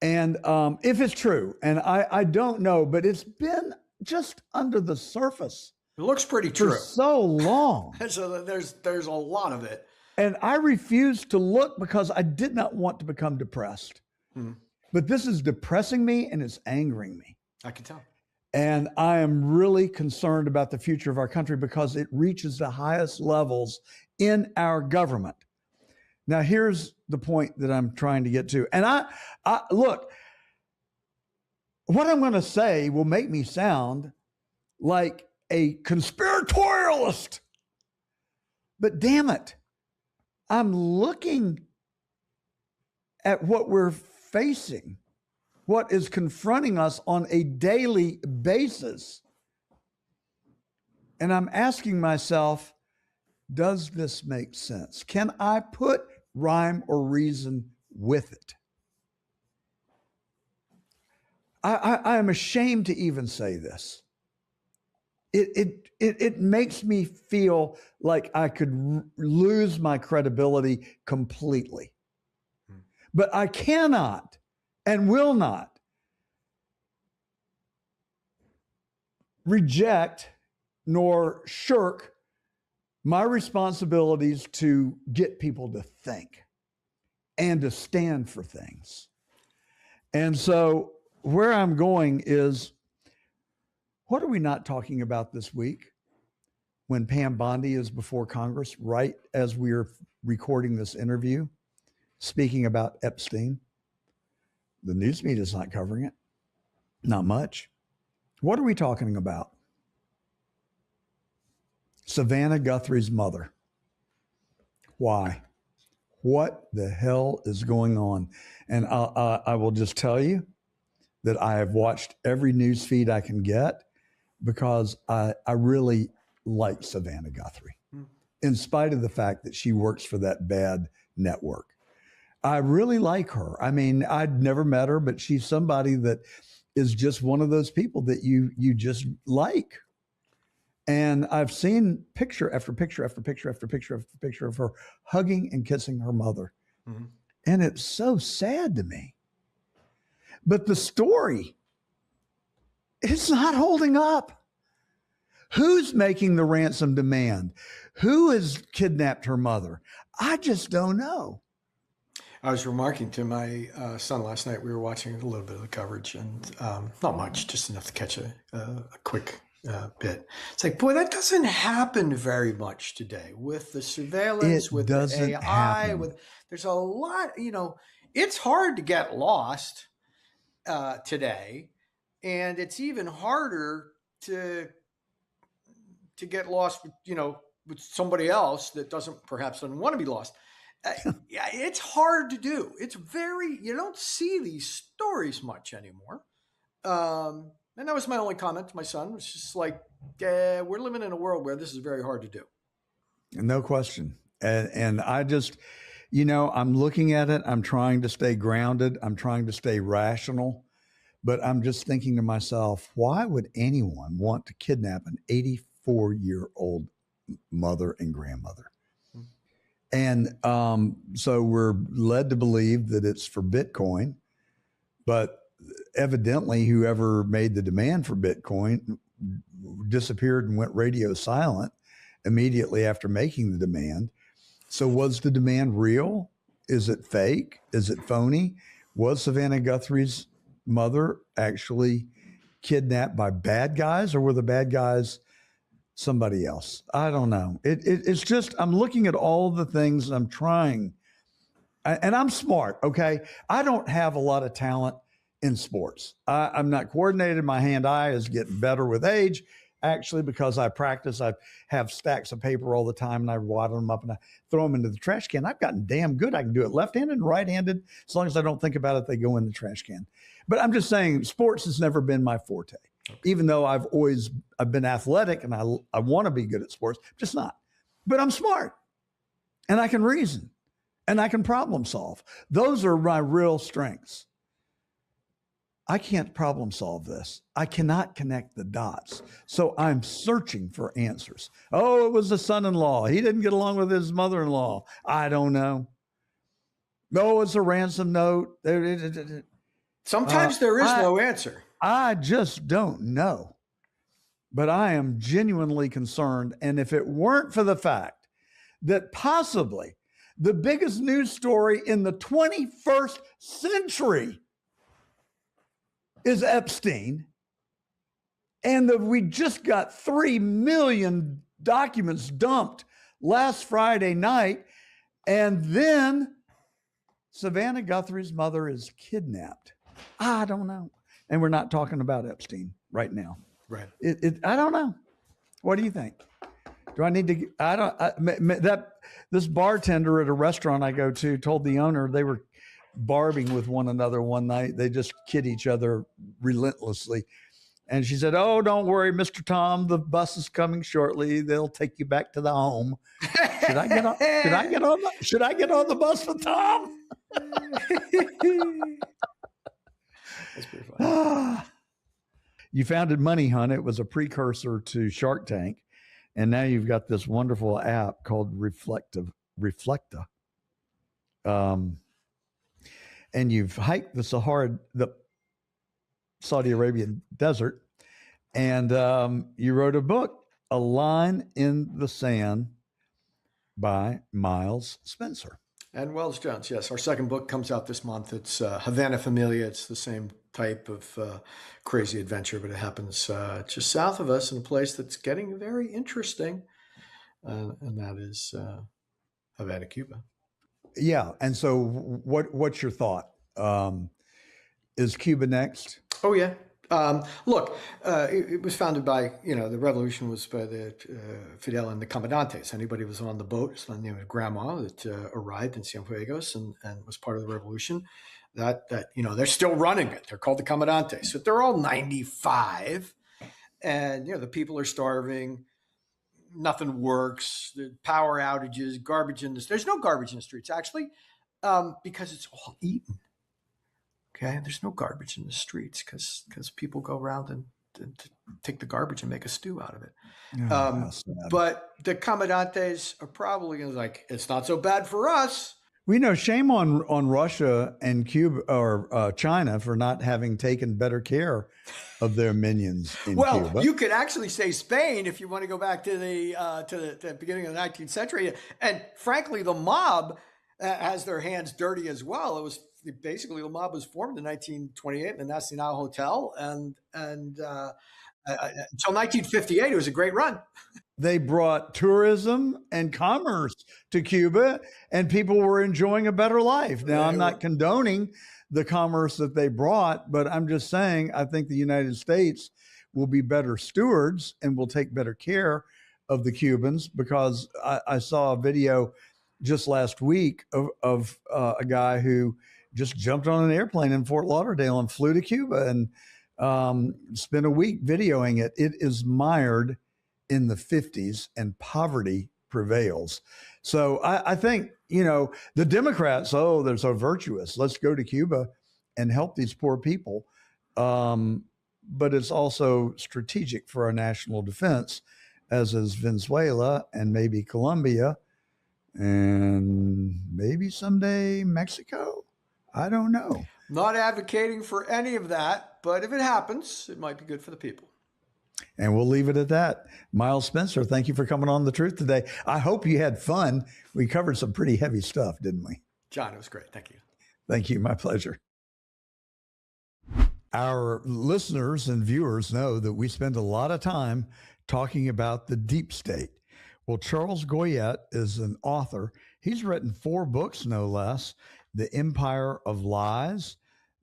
And if it's true, and I don't know, but it's been just under the surface. It looks pretty true. For so long. So there's a lot of it. And I refused to look because I did not want to become depressed. But this is depressing me and it's angering me. I can tell. And I am really concerned about the future of our country because it reaches the highest levels in our government. Now, here's the point that I'm trying to get to. And I look, what I'm going to say will make me sound like a conspiratorialist. But damn it, I'm looking at what we're facing, what is confronting us on a daily basis. And I'm asking myself, does this make sense? Can I put rhyme or reason with it? I am ashamed to even say this. It makes me feel like I could lose my credibility completely. But I cannot and will not reject nor shirk my responsibilities to get people to think and to stand for things. And so where I'm going is, what are we not talking about this week when Pam Bondi is before Congress, right as we're recording this interview, speaking about Epstein? The news media is not covering it. Not much. What are we talking about? Savannah Guthrie's mother. Why? What the hell is going on? And I will just tell you that I have watched every news feed I can get because I really like Savannah Guthrie. in spite of the fact that she works for that bad network. I really like her. I mean, I'd never met her, but she's somebody that is just one of those people that you just like. And I've seen picture after picture after picture after picture after picture of her hugging and kissing her mother. Mm-hmm. And it's so sad to me. But the story, it's not holding up. Who's making the ransom demand? Who has kidnapped her mother? I just don't know. I was remarking to my son last night. We were watching a little bit of the coverage, and not much, just enough to catch a quick bit. It's like, boy, that doesn't happen very much today with the surveillance, with the AI. There's a lot, it's hard to get lost today, and it's even harder to get lost with, with somebody else that doesn't want to be lost. Yeah, it's hard to do. You don't see these stories much anymore. And that was my only comment to my son. It's just like, we're living in a world where this is very hard to do. No question. And I just, I'm looking at it. I'm trying to stay grounded. I'm trying to stay rational. But I'm just thinking to myself, why would anyone want to kidnap an 84-year-old mother and grandmother? And so we're led to believe that it's for Bitcoin, but evidently whoever made the demand for Bitcoin disappeared and went radio silent immediately after making the demand. So was the demand real? Is it fake? Is it phony? Was Savannah Guthrie's mother actually kidnapped by bad guys, or were the bad guys somebody else? I don't know. It's just, I'm looking at all the things I'm trying, and I'm smart. Okay. I don't have a lot of talent in sports. I'm not coordinated. My hand-eye is getting better with age, actually, because I practice. I have stacks of paper all the time, and I wad them up and I throw them into the trash can. I've gotten damn good. I can do it left-handed and right-handed. As long as I don't think about it, they go in the trash can. But I'm just saying, sports has never been my forte. Okay. Even though I've been athletic and I want to be good at sports, just not. But I'm smart, and I can reason, and I can problem solve. Those are my real strengths. I can't problem solve this. I cannot connect the dots. So I'm searching for answers. Oh, it was the son-in-law. He didn't get along with his mother-in-law. I don't know. No, it's a ransom note. Sometimes there is no answer. I just don't know. But I am genuinely concerned. And if it weren't for the fact that possibly the biggest news story in the 21st century is Epstein, and that we just got 3 million documents dumped last Friday night, and then Savannah Guthrie's mother is kidnapped. I don't know. And we're not talking about Epstein right now. Right. I don't know. What do you think? Do I need to, this bartender at a restaurant I go to told the owner they were barbing with one another one night. They just kid each other relentlessly. And she said, "Oh, don't worry, Mr. Tom, the bus is coming shortly. They'll take you back to the home." Should I get on the bus with Tom? That's pretty funny. You founded Money Hunt. It was a precursor to Shark Tank. And now you've got this wonderful app called Reflecta. And you've hiked the Saudi Arabian desert, and you wrote a book, A Line in the Sand by Miles Spencer. And Wells Jones, yes. Our second book comes out this month. It's Havana Familia. It's the same type of crazy adventure, but it happens just south of us in a place that's getting very interesting, and that is Havana, Cuba. Yeah. And so what's your thought? Is Cuba next? Oh, yeah. Look, it was founded by, the revolution was by the Fidel and the Comandantes. Anybody who was on the boat, it's the name of grandma that arrived in Cienfuegos and was part of the revolution. That they're still running it. They're called the Comandantes. So they're all 95. And, the people are starving. nothing works, the power outages, garbage in the, there's no garbage in the streets actually, because it's all eaten. Okay. There's no garbage in the streets because people go around and take the garbage and make a stew out of it. But the comandantes are probably like, it's not so bad for us. We know, shame on Russia and Cuba or China for not having taken better care of their minions in Cuba. Well, you could actually say Spain if you want to go back to the beginning of the 19th century. And frankly, the mob has their hands dirty as well. It was basically, the mob was formed in 1928 in the Nacional Hotel, and until 1958, it was a great run. They brought tourism and commerce to Cuba, and people were enjoying a better life. Now, I'm not condoning the commerce that they brought, but I'm just saying I think the United States will be better stewards and will take better care of the Cubans, because I saw a video just last week of a guy who just jumped on an airplane in Fort Lauderdale and flew to Cuba and spent a week videoing it. It is mired in the 50s and poverty prevails. So I think, the Democrats, they're so virtuous. Let's go to Cuba and help these poor people. But it's also strategic for our national defense, as is Venezuela and maybe Colombia and maybe someday Mexico. I don't know. Not advocating for any of that, but if it happens, it might be good for the people. And we'll leave it at that. Miles Spencer, thank you for coming on The Truth today. I hope you had fun. We covered some pretty heavy stuff, didn't we? John, it was great. Thank you. Thank you. My pleasure. Our listeners and viewers know that we spend a lot of time talking about the deep state. Well, Charles Goyette is an author. He's written 4 books, no less: The Empire of Lies,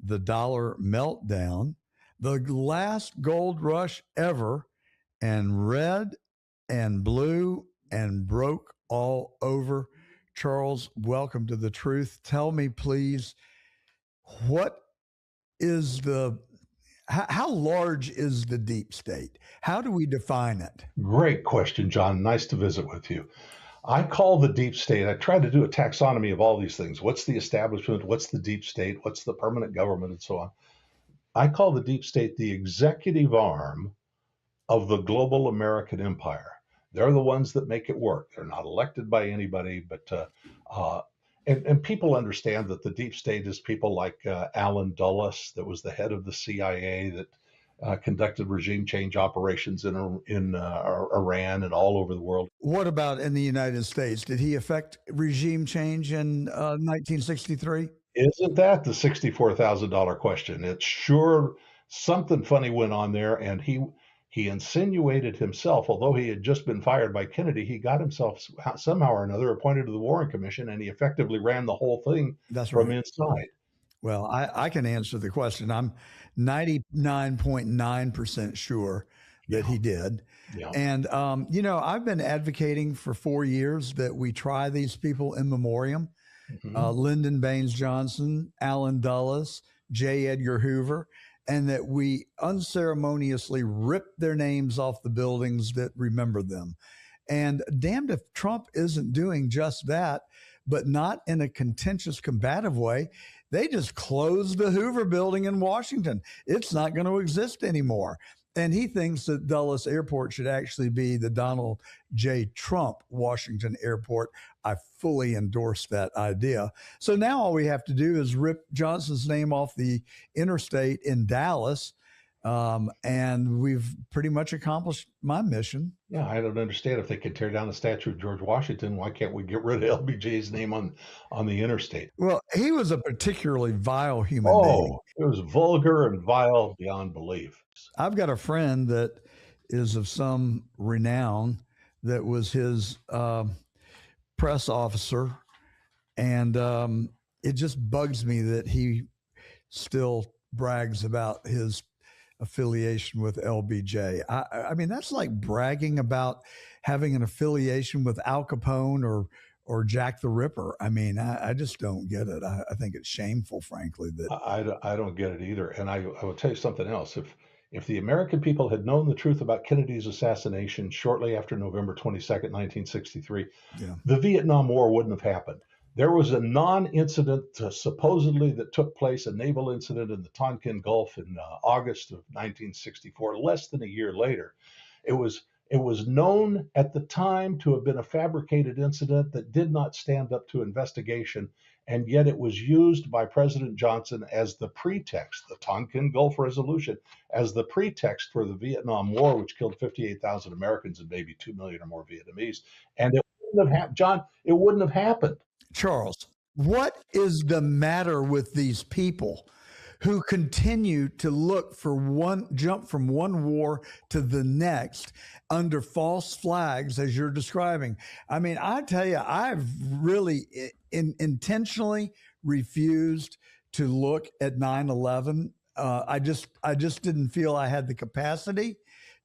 The Dollar Meltdown, The Last Gold Rush Ever, and Red and Blue and Broke All Over. Charles, welcome to The Truth. Tell me, please, what is how large is the deep state? How do we define it? Great question, John. Nice to visit with you. I call the deep state, I try to do a taxonomy of all these things. What's the establishment? What's the deep state? What's the permanent government, and so on? I call the deep state the executive arm of the global American empire. They're the ones that make it work. They're not elected by anybody, but and people understand that the deep state is people like Alan Dulles, that was the head of the CIA, that conducted regime change operations in Iran and all over the world. What about in the United States? Did he affect regime change in 1963? Isn't that the $64,000 question? It's sure something funny went on there, and he insinuated himself, although he had just been fired by Kennedy, he got himself somehow or another appointed to the Warren Commission, and he effectively ran the whole thing from inside. Well, I can answer the question. I'm 99.9% sure that he did. Yeah. And, I've been advocating for 4 years that we try these people in memoriam. Lyndon Baines Johnson, Alan Dulles, J. Edgar Hoover, and that we unceremoniously rip their names off the buildings that remember them. And damned if Trump isn't doing just that, but not in a contentious, combative way. They just closed the Hoover building in Washington. It's not going to exist anymore. And he thinks that Dulles Airport should actually be the Donald J. Trump Washington Airport. I fully endorse that idea. So now all we have to do is rip Johnson's name off the interstate in Dallas, and we've pretty much accomplished my mission. Yeah, I don't understand. If they could tear down the statue of George Washington, why can't we get rid of LBJ's name on the interstate? Well, he was a particularly vile human being. It was vulgar and vile beyond belief. I've got a friend that is of some renown that was his press officer, and it just bugs me that he still brags about his affiliation with LBJ. I mean, that's like bragging about having an affiliation with Al Capone or Jack the Ripper. I mean, I just don't get it. I think it's shameful, frankly. That I don't get it either. And I will tell you something else. If the American people had known the truth about Kennedy's assassination shortly after November 22nd, 1963, the Vietnam War wouldn't have happened. There was a non-incident supposedly that took place, a naval incident in the Tonkin Gulf in August of 1964, less than a year later. It was known at the time to have been a fabricated incident that did not stand up to investigation, and yet it was used by President Johnson as the pretext, the Tonkin Gulf Resolution, as the pretext for the Vietnam War, which killed 58,000 Americans and maybe 2 million or more Vietnamese. And it wouldn't have happened, John, it wouldn't have happened. Charles, what is the matter with these people who continue to jump from one war to the next under false flags, as you're describing? I mean, I tell you, I've really intentionally refused to look at 9/11. I just didn't feel I had the capacity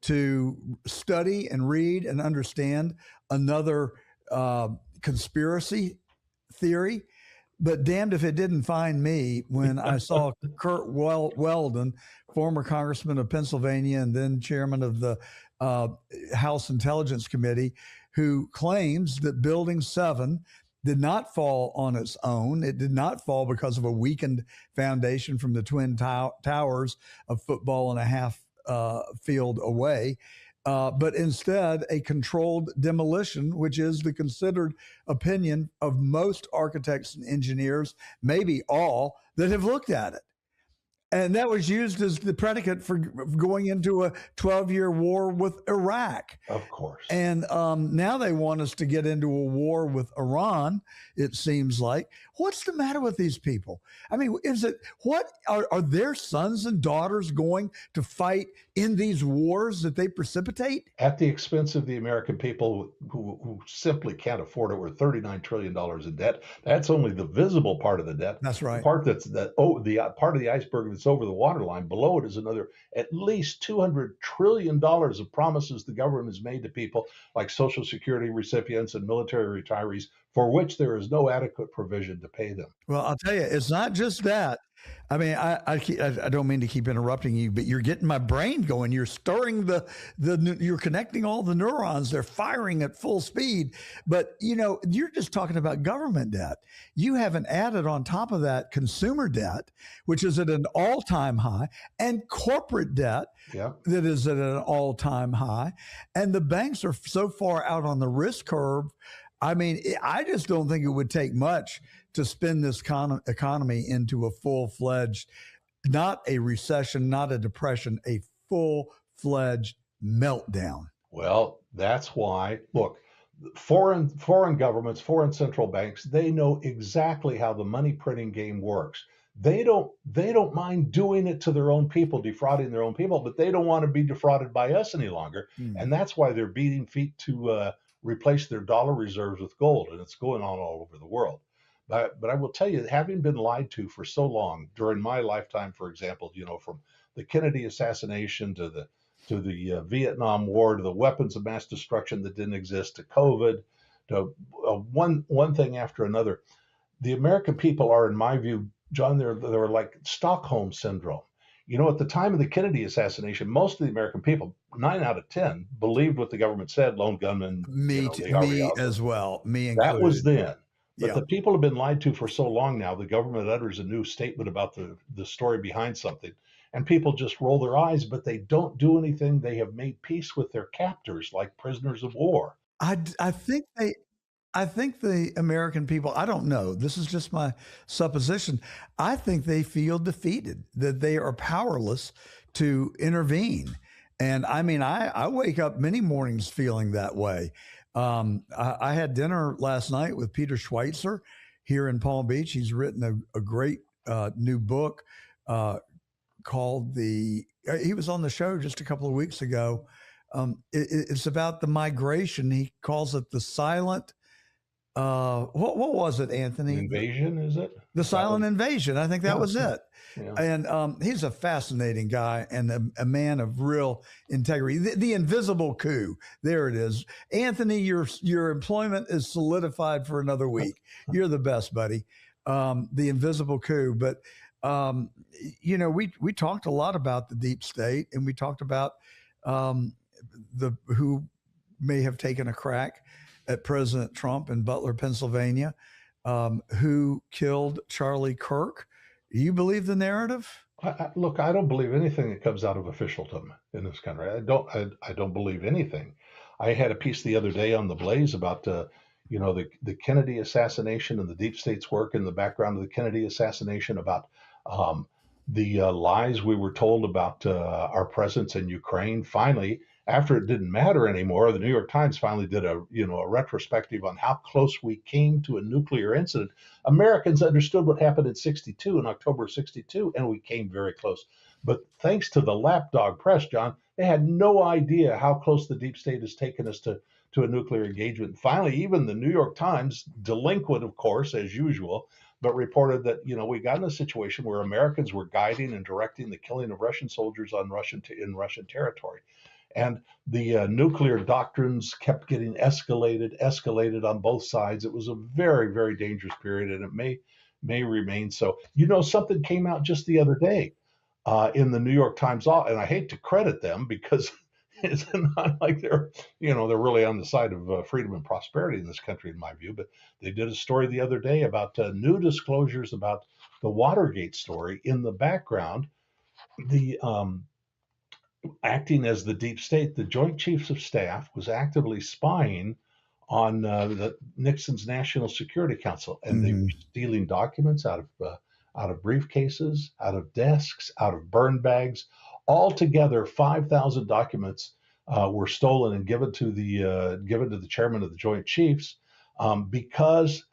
to study and read and understand another conspiracy theory. But damned if it didn't find me when I saw Kurt Weldon, former congressman of Pennsylvania and then chairman of the House Intelligence Committee, who claims that Building 7 did not fall on its own. It did not fall because of a weakened foundation from the Twin Towers, a football and a half field away. But instead a controlled demolition, which is the considered opinion of most architects and engineers, maybe all, that have looked at it. And that was used as the predicate for going into a 12-year war with Iraq. Of course. And now they want us to get into a war with Iran, it seems like. What's the matter with these people? I mean, are their sons and daughters going to fight in these wars that they precipitate? At the expense of the American people who simply can't afford it. We're $39 trillion in debt. That's only the visible part of the debt. That's right. The part the part of the iceberg that's over the waterline. Below it is another at least $200 trillion of promises the government has made to people like Social Security recipients and military retirees, for which there is no adequate provision to pay them. Well, I'll tell you, it's not just that. I mean, I don't mean to keep interrupting you, but you're getting my brain going. You're stirring you're connecting all the neurons. They're firing at full speed. But, you're just talking about government debt. You haven't added on top of that consumer debt, which is at an all-time high, and corporate debt that is at an all-time high. And the banks are so far out on the risk curve. I mean, I just don't think it would take much to spin this economy into a full-fledged, not a recession, not a depression, a full-fledged meltdown. Well, that's why, look, foreign governments, foreign central banks, they know exactly how the money printing game works. They don't mind doing it to their own people, defrauding their own people, but they don't want to be defrauded by us any longer. And that's why they're beating feet to replace their dollar reserves with gold, and it's going on all over the world. But I will tell you, having been lied to for so long during my lifetime, for example, from the Kennedy assassination to the Vietnam War, to the weapons of mass destruction that didn't exist, to COVID, to one thing after another, the American people are, in my view, John, they're like Stockholm syndrome. At the time of the Kennedy assassination, most of the American people, 9 out of 10, believed what the government said, lone gunmen. Me as well. Me included. That was then. But the people have been lied to for so long now, the government utters a new statement about the story behind something, and people just roll their eyes, but they don't do anything. They have made peace with their captors like prisoners of war. I think the American people, I don't know, this is just my supposition, I think they feel defeated, that they are powerless to intervene. And I mean, I wake up many mornings feeling that way. I had dinner last night with Peter Schweitzer here in Palm Beach. He's written a great new book called he was on the show just a couple of weeks ago. It's about the migration. He calls it the silent, what was it, Anthony? Invasion, is it? The silent invasion. I think that was it. Yeah. And he's a fascinating guy and a man of real integrity. The invisible coup. There it is. Anthony, your employment is solidified for another week. You're the best, buddy. The invisible coup. But um, we talked a lot about the deep state, and we talked about the who may have taken a crack at President Trump in Butler, Pennsylvania, who killed Charlie Kirk. Do you believe the narrative? Look, I don't believe anything that comes out of officialdom in this country. I don't believe anything. I had a piece the other day on the Blaze about the Kennedy assassination and the deep state's work in the background of the Kennedy assassination, about the lies we were told about our presence in Ukraine. Finally, after it didn't matter anymore, the New York Times finally did a retrospective on how close we came to a nuclear incident. Americans understood what happened in '62, in October of '62, and we came very close. But thanks to the lapdog press, John, they had no idea how close the deep state has taken us to a nuclear engagement. Finally, even the New York Times, delinquent, of course, as usual, but reported that we got in a situation where Americans were guiding and directing the killing of Russian soldiers in Russian territory. And the nuclear doctrines kept getting escalated on both sides. It was a very, very dangerous period, and it may remain so. Something came out just the other day in the New York Times, and I hate to credit them because it's not like they're really on the side of freedom and prosperity in this country, in my view. But they did a story the other day about new disclosures about the Watergate story. In the background, the acting as the deep state, the Joint Chiefs of Staff was actively spying on the Nixon's National Security Council, and they were stealing documents out of briefcases, out of desks, out of burn bags. Altogether, 5,000 documents were stolen and given to the chairman of the Joint Chiefs because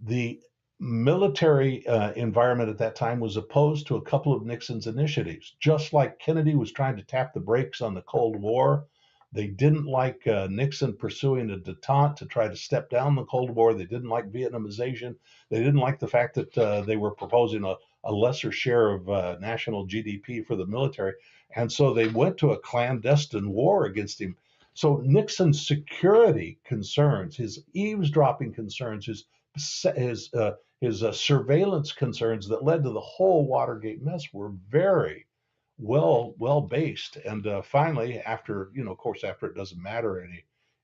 the military environment at that time was opposed to a couple of Nixon's initiatives. Just like Kennedy was trying to tap the brakes on the Cold War, they didn't like Nixon pursuing a detente to try to step down the Cold War. They didn't like Vietnamization. They didn't like the fact that they were proposing a lesser share of national GDP for the military. And so they went to a clandestine war against him. So Nixon's security concerns, his eavesdropping concerns, his surveillance concerns that led to the whole Watergate mess were very well based. And finally, after it doesn't matter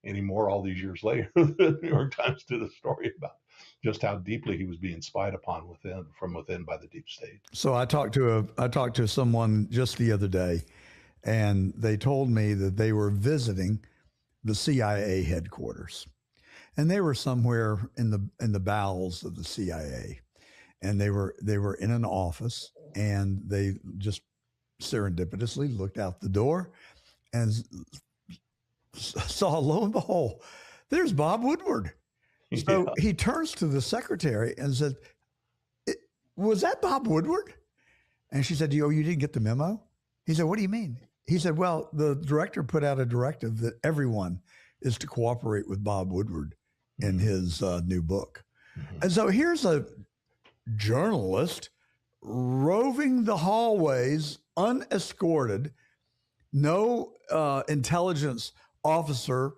anymore, all these years later, the New York Times did a story about just how deeply he was being spied upon from within by the deep state. So I talked to someone just the other day, and they told me that they were visiting the CIA headquarters, and they were somewhere in the bowels of the CIA, and they were in an office, and they just serendipitously looked out the door and saw, lo and behold, there's Bob Woodward. So he turns to the secretary and said, "Was that Bob Woodward?" And she said, "You didn't get the memo?" He said, "What do you mean?" He said, "Well, the director put out a directive that everyone is to cooperate with Bob Woodward in his new book." Mm-hmm. And so here's a journalist roving the hallways unescorted, no intelligence officer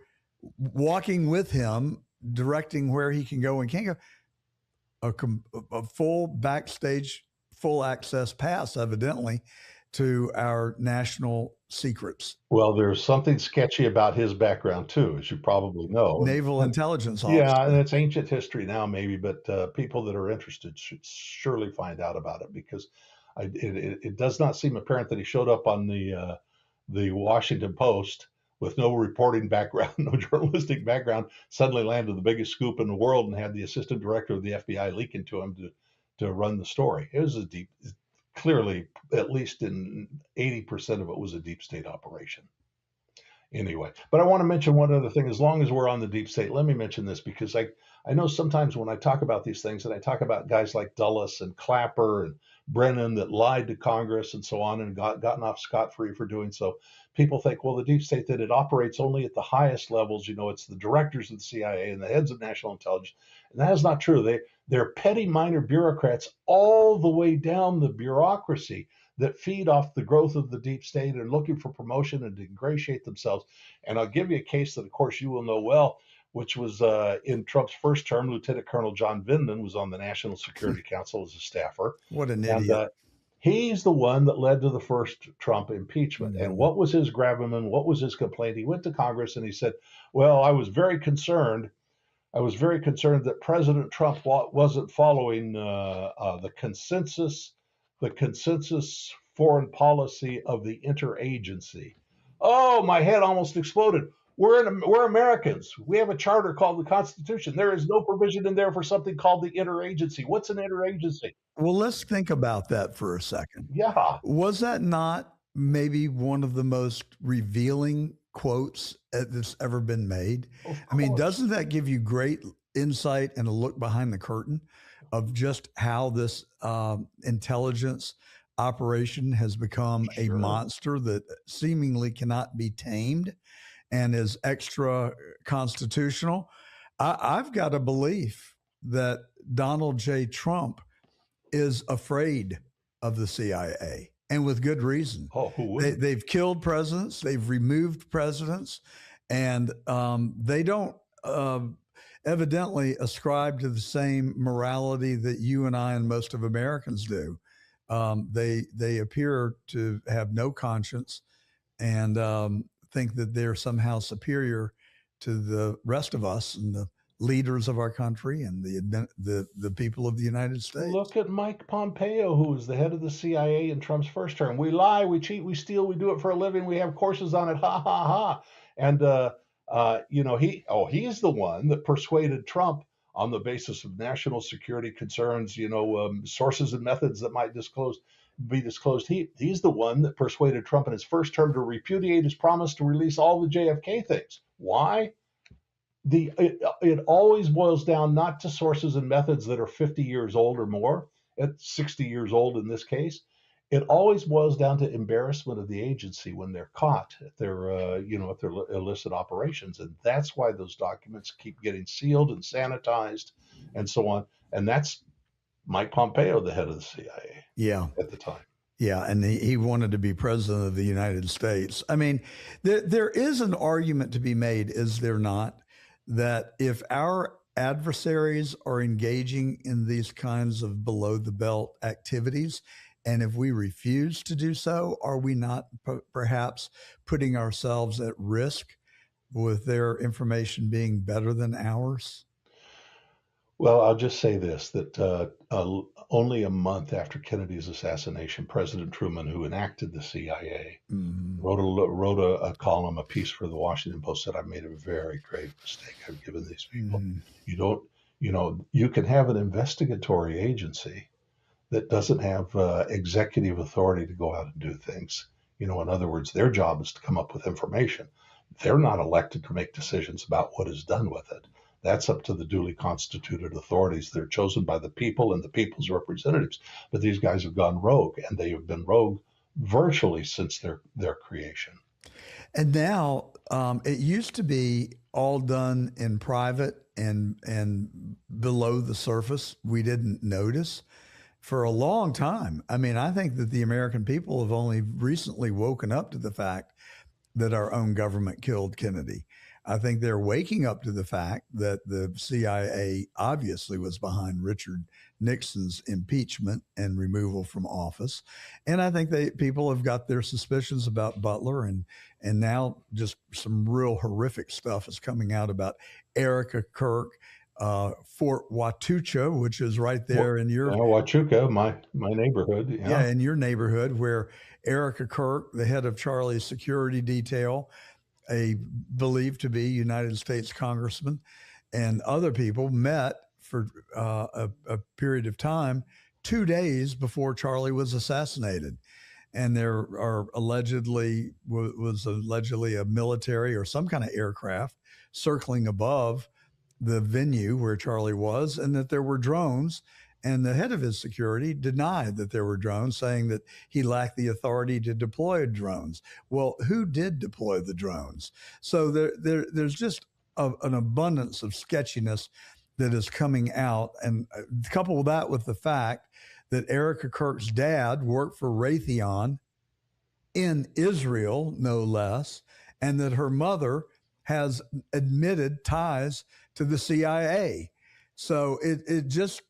walking with him, directing where he can go and can't go, a full backstage, full access pass, evidently, to our national secrets. Well, there's something sketchy about his background, too, as you probably know. Naval intelligence officer. Yeah, and it's ancient history now, maybe, but people that are interested should surely find out about it, because it does not seem apparent that he showed up on the Washington Post with no reporting background, no journalistic background, suddenly landed the biggest scoop in the world and had the assistant director of the FBI leaking to him to run the story. It was clearly, at least in 80% of it was a deep state operation. Anyway, but I want to mention one other thing. As long as we're on the deep state, let me mention this, because I know sometimes when I talk about these things, and I talk about guys like Dulles and Clapper and Brennan that lied to Congress and so on and gotten off scot-free for doing so, people think, well, the deep state, that it operates only at the highest levels. It's the directors of the CIA and the heads of national intelligence. And that is not true. They're petty minor bureaucrats all the way down the bureaucracy that feed off the growth of the deep state and looking for promotion and to ingratiate themselves. And I'll give you a case that, of course, you will know well, which was in Trump's first term. Lieutenant Colonel John Vindman was on the National Security Council as a staffer. What an idiot. He's the one that led to the first Trump impeachment. And what was his gravamen? What was his complaint? He went to Congress and he said, well, I was very concerned that President Trump wasn't following the consensus foreign policy of the interagency. Oh, my head almost exploded. We're Americans. We have a charter called the Constitution. There is no provision in there for something called the interagency. What's an interagency? Well, let's think about that for a second. Yeah. Was that not maybe one of the most revealing quotes that's ever been made? I mean, doesn't that give you great insight and a look behind the curtain of just how this intelligence operation has become a monster that seemingly cannot be tamed and is extra constitutional? I've got a belief that Donald J. Trump is afraid of the CIA, and with good reason. Oh, who would? They've killed presidents, they've removed presidents, and they don't evidently ascribe to the same morality that you and I and most of Americans do. They appear to have no conscience and think that they're somehow superior to the rest of us and the leaders of our country and the people of the United States. Look at Mike Pompeo, who was the head of the CIA in Trump's first term. We lie, we cheat, we steal, we do it for a living. We have courses on it. Ha ha ha. And he's the one that persuaded Trump on the basis of national security concerns, sources and methods that might be disclosed. He's the one that persuaded Trump in his first term to repudiate his promise to release all the JFK things. Why? It always boils down not to sources and methods that are 50 years old or more, at 60 years old in this case. It always boils down to embarrassment of the agency when they're caught at their illicit operations. And that's why those documents keep getting sealed and sanitized and so on. And that's Mike Pompeo, the head of the CIA at the time. Yeah, and he wanted to be president of the United States. I mean, there is an argument to be made, is there not, that if our adversaries are engaging in these kinds of below-the-belt activities, and if we refuse to do so, are we not perhaps putting ourselves at risk with their information being better than ours? Well, I'll just say this, that only a month after Kennedy's assassination, President Truman, who enacted the CIA, wrote a column, a piece for the Washington Post, said, I've made a very grave mistake. I've given these people. You can have an investigatory agency that doesn't have executive authority to go out and do things. In other words, their job is to come up with information. They're not elected to make decisions about what is done with it. That's up to the duly constituted authorities. They're chosen by the people and the people's representatives. But these guys have gone rogue, and they have been rogue virtually since their creation. And now it used to be all done in private and below the surface. We didn't notice for a long time. I mean, I think that the American people have only recently woken up to the fact that our own government killed Kennedy. I think they're waking up to the fact that the CIA obviously was behind Richard Nixon's impeachment and removal from office. And I think people have got their suspicions about Butler, and now just some real horrific stuff is coming out about Erika Kirk, Fort Huachuca, which is right there in your Huachuca, my neighborhood. Yeah, in your neighborhood, where Erika Kirk, the head of Charlie's security detail, a believed to be United States congressman, and other people met for a period of time 2 days before Charlie was assassinated. And there are was allegedly a military or some kind of aircraft circling above the venue where Charlie was, and that there were drones. And the head of his security denied that there were drones, saying that he lacked the authority to deploy drones. Well, who did deploy the drones? So there's just an abundance of sketchiness that is coming out. And couple that with the fact that Erika Kirk's dad worked for Raytheon in Israel, no less, and that her mother has admitted ties to the CIA. So it just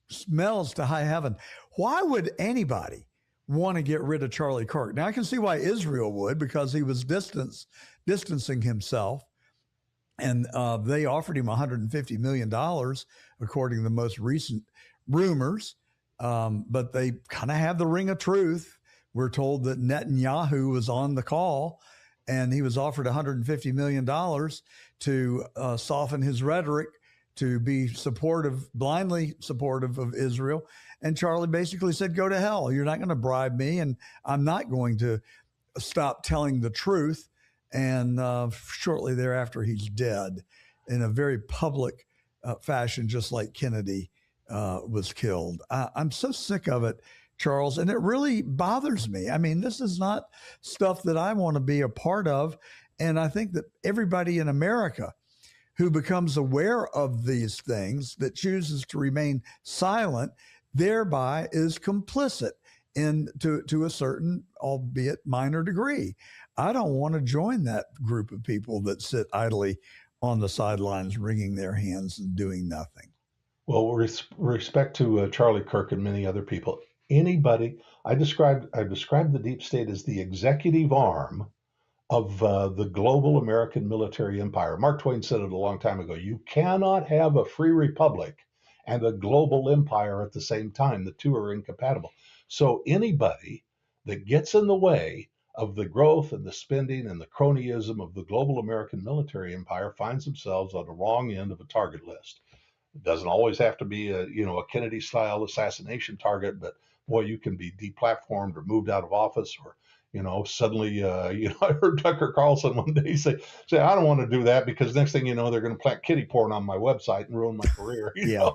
smells to high heaven. Why would anybody want to get rid of Charlie Kirk. Now, I can see why Israel would, because he was distancing himself. And they offered him $150 million, according to the most recent rumors. But they kind of have the ring of truth. We're told that Netanyahu was on the call, and he was offered $150 million to soften his rhetoric, to be blindly supportive of Israel. And Charlie basically said, go to hell. You're not going to bribe me, and I'm not going to stop telling the truth. And shortly thereafter, he's dead in a very public fashion, just like Kennedy was killed. I'm so sick of it, Charles, and it really bothers me. I mean, this is not stuff that I want to be a part of. And I think that everybody in America who becomes aware of these things, that chooses to remain silent, thereby is complicit to a certain, albeit minor degree. I don't want to join that group of people that sit idly on the sidelines, wringing their hands and doing nothing. Well, with respect to Charlie Kirk and many other people, anybody, I've described the deep state as the executive arm of the global American military empire. Mark Twain said it a long time ago. You cannot have a free republic and a global empire at the same time. The two are incompatible. So anybody that gets in the way of the growth and the spending and the cronyism of the global American military empire finds themselves on the wrong end of a target list. It doesn't always have to be a Kennedy-style assassination target, but boy, you can be deplatformed or moved out of office, or suddenly, I heard Tucker Carlson one day say, I don't want to do that, because next thing you know, they're going to plant kitty porn on my website and ruin my career. Yeah.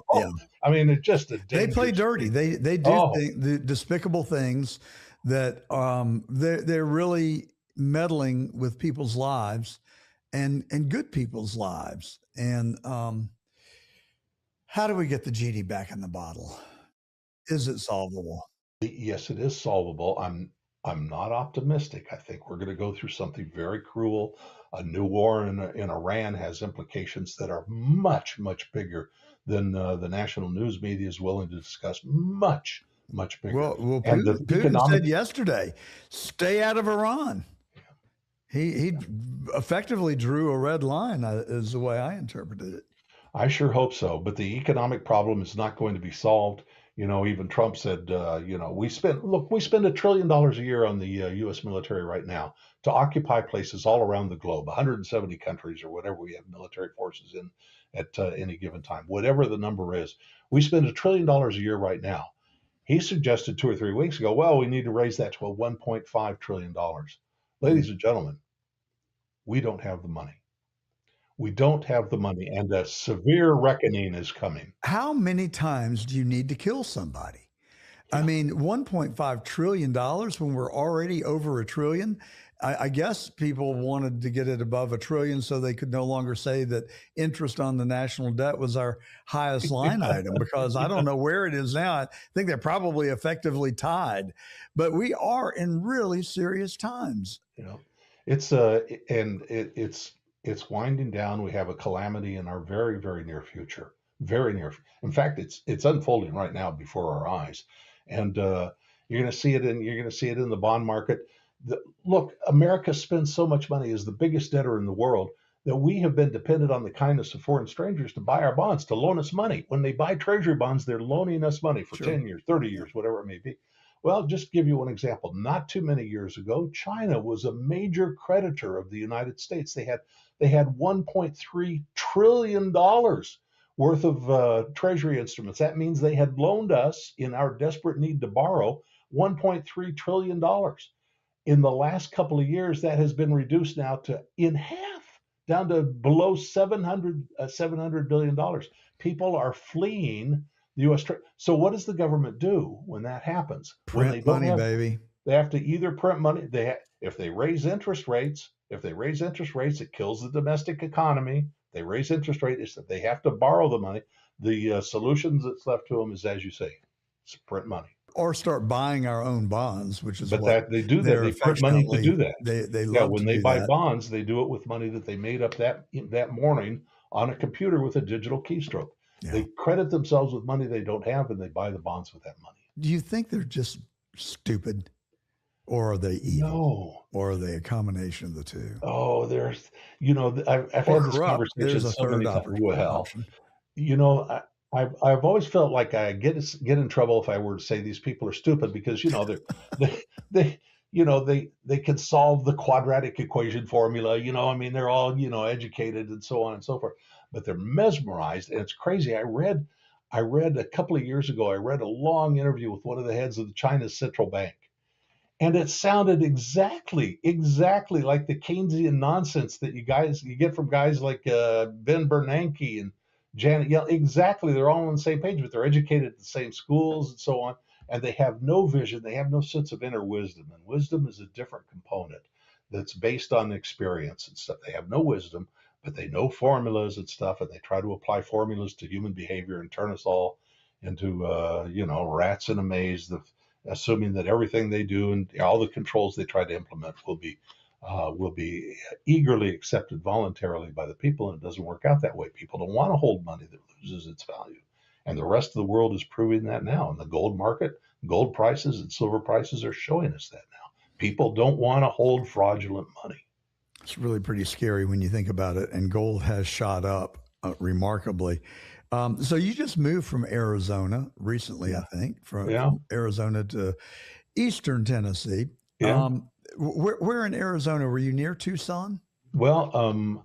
I mean, it's just they play dirty. They do the despicable things that they're really meddling with people's lives and good people's lives. And how do we get the genie back in the bottle? Is it solvable? Yes, it is solvable. I'm not optimistic. I think we're going to go through something very cruel. A new war in Iran has implications that are much, much bigger than the national news media is willing to discuss. Much bigger. Well, Putin said yesterday, stay out of Iran. He effectively drew a red line, is the way I interpreted it. I sure hope so. But the economic problem is not going to be solved. Even Trump said, we spend $1 trillion a year on the U.S. military right now to occupy places all around the globe, 170 countries or whatever we have military forces in at any given time. Whatever the number is, we spend $1 trillion a year right now. He suggested 2 or 3 weeks ago, well, we need to raise that to $1.5 trillion. Ladies and gentlemen, we don't have the money. We don't have the money, and a severe reckoning is coming. How many times do you need to kill somebody? Yeah. I mean, $1.5 trillion when we're already over $1 trillion. I guess people wanted to get it above $1 trillion so they could no longer say that interest on the national debt was our highest line item, because I don't know where it is now. I think they're probably effectively tied, but we are in really serious times. It's winding down. We have a calamity in our very, very near future. Very near. In fact, it's unfolding right now before our eyes, and you're going to see it in the bond market. Look, America spends so much money, as the biggest debtor in the world, that we have been dependent on the kindness of foreign strangers to buy our bonds, to loan us money. When they buy treasury bonds, they're loaning us money for 10 years, 30 years, whatever it may be. Well, just to give you one example, not too many years ago, China was a major creditor of the United States. They had $1.3 trillion worth of treasury instruments. That means they had loaned us, in our desperate need to borrow, $1.3 trillion. In the last couple of years, that has been reduced now to in half, down to below $700 billion. People are fleeing the U.S. So what does the government do when that happens? Print money, baby. They have to either print money. If they raise interest rates, it kills the domestic economy. They raise interest rates. They have to borrow the money. The solution that's left to them is, as you say, it's print money. Or start buying our own bonds, which is they do that. They print money to do that. They love when they buy bonds, they do it with money that they made up that morning on a computer with a digital keystroke. Yeah. They credit themselves with money they don't have, and they buy the bonds with that money. Do you think they're just stupid, or are they evil? No. Or are they a combination of the two? Oh, there's, I've Or had this corrupt. conversation There's a so many third times. Well, option. I've always felt like I get in trouble if I were to say these people are stupid because they they can solve the quadratic equation formula. They're all educated and so on and so forth, but they're mesmerized, and it's crazy. I read a couple of years ago. I read a long interview with one of the heads of China's central bank. And it sounded exactly like the Keynesian nonsense that you get from guys like Ben Bernanke and Janet Yellen. Exactly, they're all on the same page, but they're educated at the same schools and so on, and they have no vision. They have no sense of inner wisdom, and wisdom is a different component that's based on experience and stuff. They have no wisdom, but they know formulas and stuff, and they try to apply formulas to human behavior and turn us all into rats in a maze. Assuming that everything they do and all the controls they try to implement will be eagerly accepted voluntarily by the people, and it doesn't work out that way. People don't want to hold money that loses its value, and the rest of the world is proving that now. In the gold market, gold prices and silver prices are showing us that now. People don't want to hold fraudulent money. It's really pretty scary when you think about it, and gold has shot up remarkably. So you just moved from Arizona recently, I think, from Arizona to Eastern Tennessee. Yeah. Where in Arizona? Were you near Tucson? Well,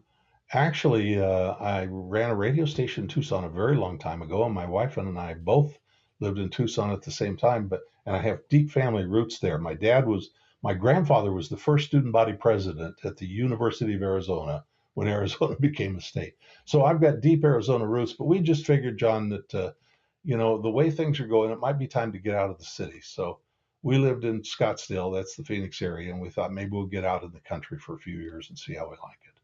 actually, I ran a radio station in Tucson a very long time ago, and my wife and I both lived in Tucson at the same time. And I have deep family roots there. My grandfather was the first student body president at the University of Arizona when Arizona became a state. So I've got deep Arizona roots, but we just figured, John, that, the way things are going, it might be time to get out of the city. So we lived in Scottsdale, that's the Phoenix area, and we thought maybe we'll get out in the country for a few years and see how we like it.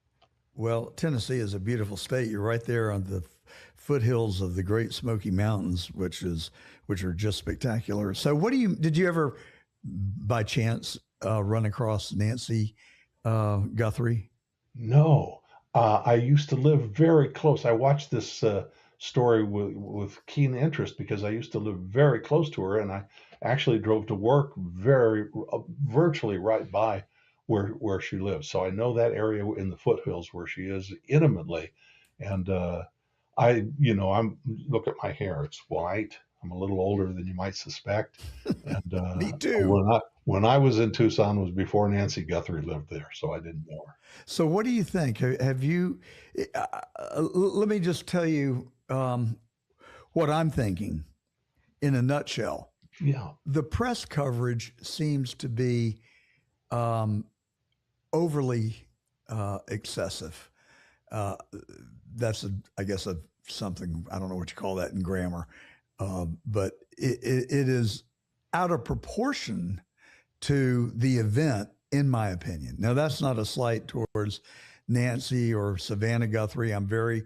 Well, Tennessee is a beautiful state. You're right there on the foothills of the Great Smoky Mountains, which are just spectacular. So did you ever, by chance, run across Nancy Guthrie? No. I used to live very close. I watched this story with keen interest because I used to live very close to her, and I actually drove to work virtually right by where she lives. So I know that area in the foothills where she is intimately. And I'm look at my hair; it's white. I'm a little older than you might suspect. And Me too. When I was in Tucson was before Nancy Guthrie lived there, so I didn't know her. So what do you think? Have you, let me just tell you what I'm thinking in a nutshell. Yeah. The press coverage seems to be overly excessive. That's, I guess, something, I don't know what you call that in grammar, but it is out of proportion to the event, in my opinion. Now, that's not a slight towards Nancy or Savannah Guthrie. I'm very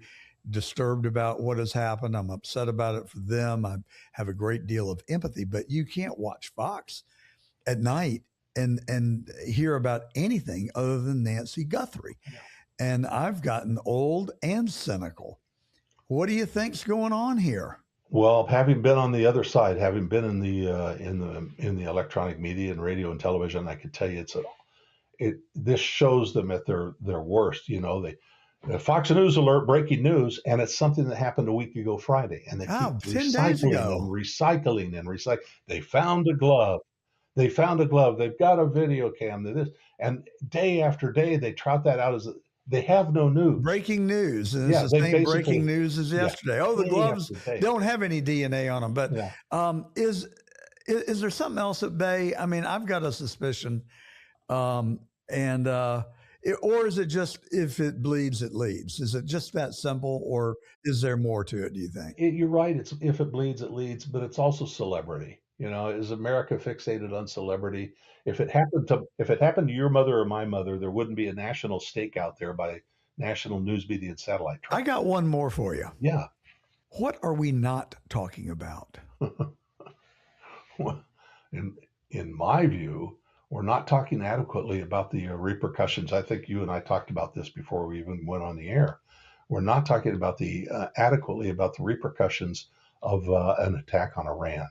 disturbed about what has happened. I'm upset about it for them. I have a great deal of empathy, but you can't watch Fox at night and hear about anything other than Nancy Guthrie. Yeah. And I've gotten old and cynical. What do you think's going on here? Well, having been on the other side, having been in the electronic media and radio and television, I can tell you this shows them at their worst. Fox News alert, breaking news, and it's something that happened a week ago Friday, and they keep 10 days ago. recycling. They found a glove. They've got a video cam. And day after day they trot that out as they have no news. Breaking news. And it's the same breaking news as yesterday. The gloves don't have any DNA on them. But is there something else at bay? I mean, I've got a suspicion. Or is it just if it bleeds, it leads? Is it just that simple, or is there more to it, do you think? You're right. It's if it bleeds, it leads, but it's also celebrity. Is America fixated on celebrity? If it happened to your mother or my mother, there wouldn't be a national stake out there by national news media and satellite traffic. I got one more for you. Yeah. What are we not talking about? Well, in my view, we're not talking adequately about the repercussions. I think you and I talked about this before we even went on the air. We're not talking about adequately about the repercussions of an attack on Iran.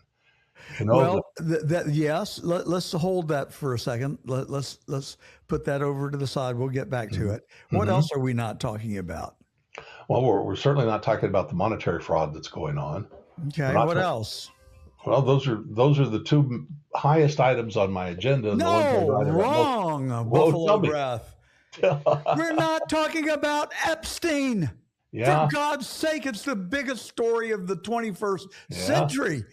You know, Well, yes. Let's hold that for a second. Let's put that over to the side. We'll get back to it. What else are we not talking about? well, we're certainly not talking about the monetary fraud that's going on. Okay. What else? Well, those are the two highest items on my agenda. And the ones No, I'd rather have wrong. Whoa, Buffalo tell me. breath. We're not talking about Epstein. Yeah. For God's sake, it's the biggest story of the 21st century.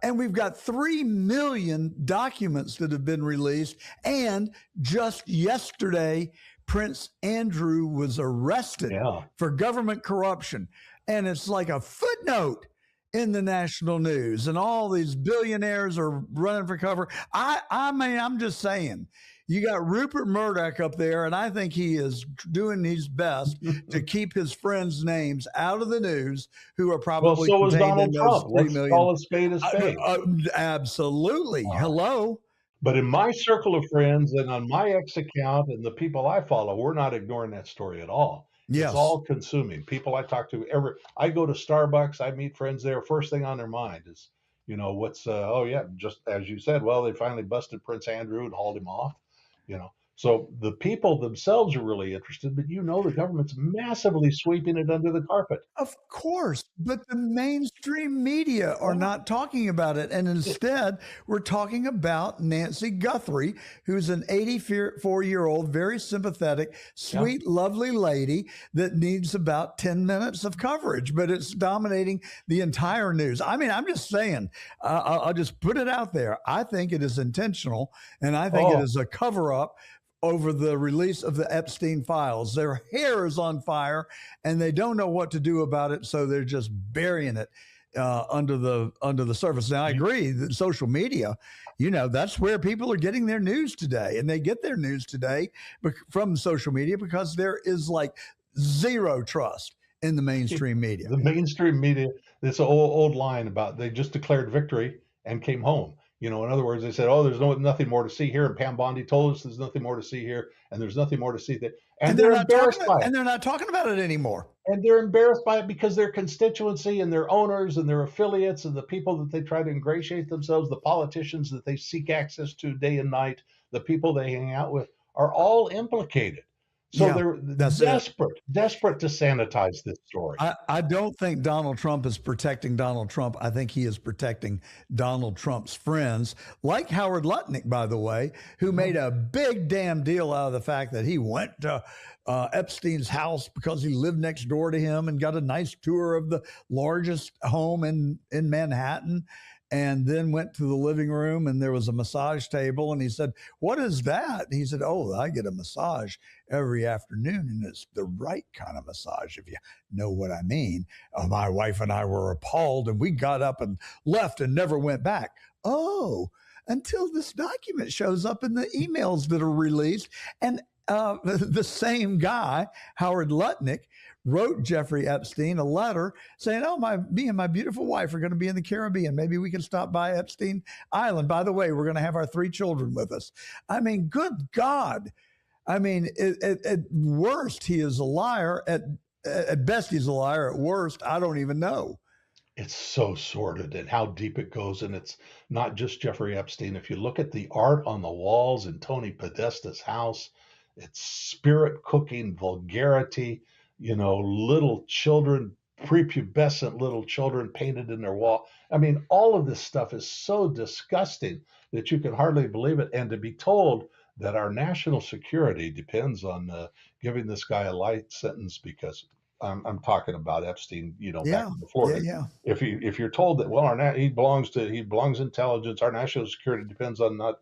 And we've got 3 million documents that have been released. And just yesterday, Prince Andrew was arrested for government corruption. And it's like a footnote in the national news. And all these billionaires are running for cover. I mean, I'm just saying. You got Rupert Murdoch up there, and I think he is doing his best to keep his friends' names out of the news, who are probably so was contained Donald in Trump. those 3 Let's million. call a spade a spade. Absolutely. Hello. But in my circle of friends and on my ex account and the people I follow, we're not ignoring that story at all. Yes. It's all consuming. People I talk to, I go to Starbucks, I meet friends there. First thing on their mind is, what's, just as you said, well, they finally busted Prince Andrew and hauled him off. So the people themselves are really interested, but the government's massively sweeping it under the carpet. Of course, but the mainstream media are not talking about it. And instead, we're talking about Nancy Guthrie, who's an 84-year-old, very sympathetic, sweet, lovely lady that needs about 10 minutes of coverage, but it's dominating the entire news. I mean, I'm just saying, I'll just put it out there. I think it is intentional, and I think it is a cover-up over the release of the Epstein Files. Their hair is on fire and they don't know what to do about it. So they're just burying it under the surface. Now, I agree that social media, that's where people are getting their news today, and they get their news today from social media because there is like zero trust in the mainstream media. The mainstream media, this old line about they just declared victory and came home. In other words, they said, there's nothing more to see here. And Pam Bondi told us there's nothing more to see here. And there's nothing more to see there. And they're embarrassed by it. And they're not talking about it anymore. And they're embarrassed by it because their constituency and their owners and their affiliates and the people that they try to ingratiate themselves, the politicians that they seek access to day and night, the people they hang out with are all implicated. So they're desperate to sanitize this story. I don't think Donald Trump is protecting Donald Trump. I think he is protecting Donald Trump's friends, like Howard Lutnick, by the way, who made a big damn deal out of the fact that he went to Epstein's house because he lived next door to him and got a nice tour of the largest home in Manhattan. And then went to the living room and there was a massage table. And he said, "What is that?" He said, "Oh, I get a massage every afternoon. And it's the right kind of massage, if you know what I mean. My wife and I were appalled and we got up and left and never went back." Oh, until this document shows up in the emails that are released. And the same guy, Howard Lutnick, wrote Jeffrey Epstein a letter saying, me and my beautiful wife are going to be in the Caribbean. Maybe we can stop by Epstein Island. By the way, we're going to have our 3 children with us. I mean, good God. I mean, at worst, he is a liar. At best, he's a liar. At worst, I don't even know. It's so sordid and how deep it goes. And it's not just Jeffrey Epstein. If you look at the art on the walls in Tony Podesta's house, it's spirit cooking vulgarity. Little children, prepubescent little children painted in their wall. I mean, all of this stuff is so disgusting that you can hardly believe it. And to be told that our national security depends on giving this guy a light sentence, because I'm talking about Epstein, back in Florida. Yeah. If you're told that, well, he belongs intelligence, our national security depends on not.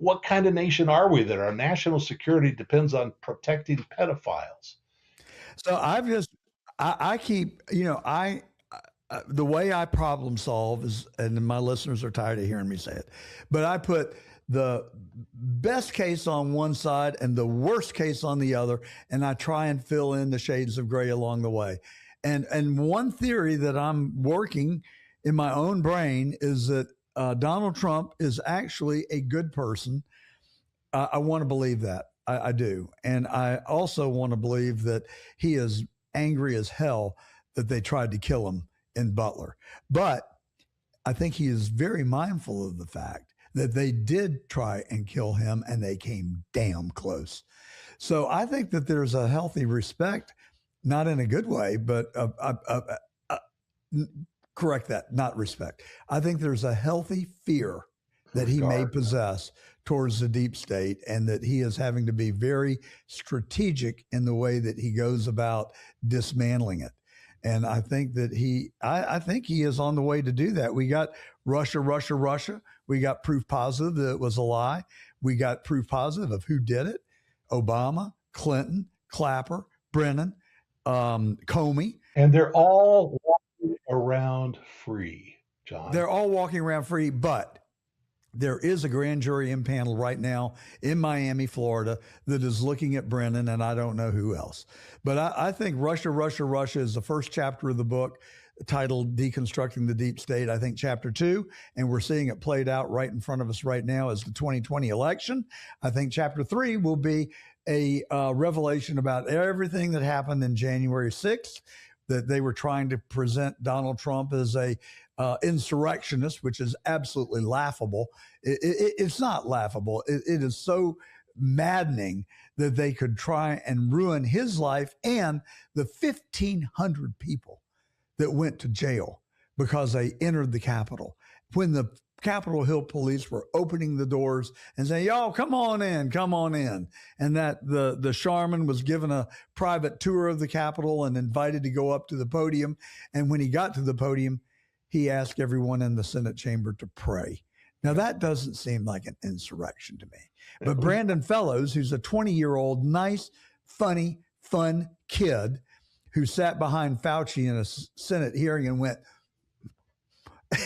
What kind of nation are we that our national security depends on protecting pedophiles? So I keep, the way I problem solve is, and my listeners are tired of hearing me say it, but I put the best case on one side and the worst case on the other, and I try and fill in the shades of gray along the way. And one theory that I'm working in my own brain is that Donald Trump is actually a good person. I want to believe that. I do. And I also want to believe that he is angry as hell that they tried to kill him in Butler. But I think he is very mindful of the fact that they did try and kill him and they came damn close. So I think that there's a healthy respect, not in a good way, but correct that, not respect. I think there's a healthy fear that he may possess towards the deep state, and that he is having to be very strategic in the way that he goes about dismantling it. And I think that I think he is on the way to do that. We got Russia. We got proof positive that it was a lie. We got proof positive of who did it. Obama, Clinton, Clapper, Brennan, Comey. And they're all walking around free, John. They're all walking around free, but there is a grand jury impaneled right now in Miami, Florida, that is looking at Brennan, and I don't know who else. But I think Russia is the first chapter of the book titled Deconstructing the Deep State. I think chapter 2, and we're seeing it played out right in front of us right now, is the 2020 election. I think chapter 3 will be a revelation about everything that happened in January 6th, that they were trying to present Donald Trump as a insurrectionist, which is absolutely laughable. It's not laughable. It is so maddening that they could try and ruin his life and the 1,500 people that went to jail because they entered the Capitol. When the Capitol Hill police were opening the doors and saying, y'all, come on in. And that the Sharman was given a private tour of the Capitol and invited to go up to the podium. And when he got to the podium, he asked everyone in the Senate chamber to pray. Now, that doesn't seem like an insurrection to me. But Brandon Fellows, who's a 20-year-old, nice, funny, fun kid who sat behind Fauci in a Senate hearing and went,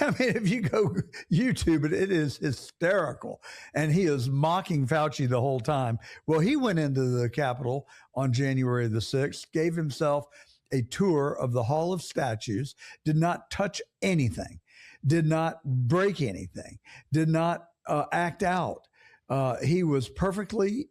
I mean, if you go YouTube it is hysterical. And he is mocking Fauci the whole time. Well, he went into the Capitol on January the 6th, gave himself a tour of the Hall of Statues, did not touch anything, did not break anything, did not act out. He was behaved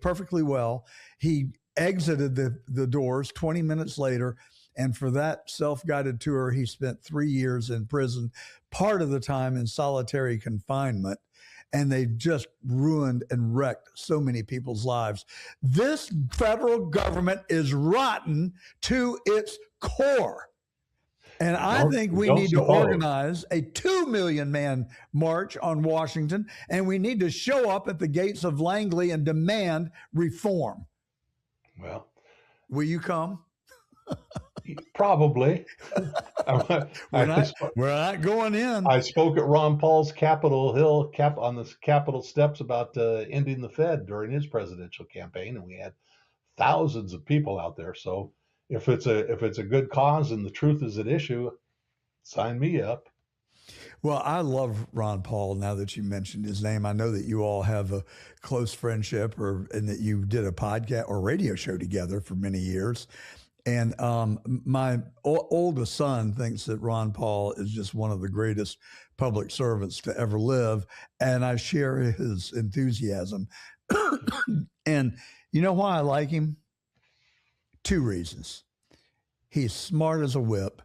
perfectly well. He exited the doors 20 minutes later. And for that self-guided tour, he spent 3 years in prison, part of the time in solitary confinement. And they've just ruined and wrecked so many people's lives. This federal government is rotten to its core. And I think we need to organize a 2 million man march on Washington, and we need to show up at the gates of Langley and demand reform. Well, will you come? Probably. We're not going in. I spoke at Ron Paul's Capitol Hill on the Capitol steps about ending the Fed during his presidential campaign, and we had thousands of people out there. So if it's a good cause and the truth is at issue, sign me up. Well, I love Ron Paul. Now that you mentioned his name, I know that you all have a close friendship, and that you did a podcast or radio show together for many years. And my oldest son thinks that Ron Paul is just one of the greatest public servants to ever live. And I share his enthusiasm. And you know why I like him? 2 reasons. He's smart as a whip,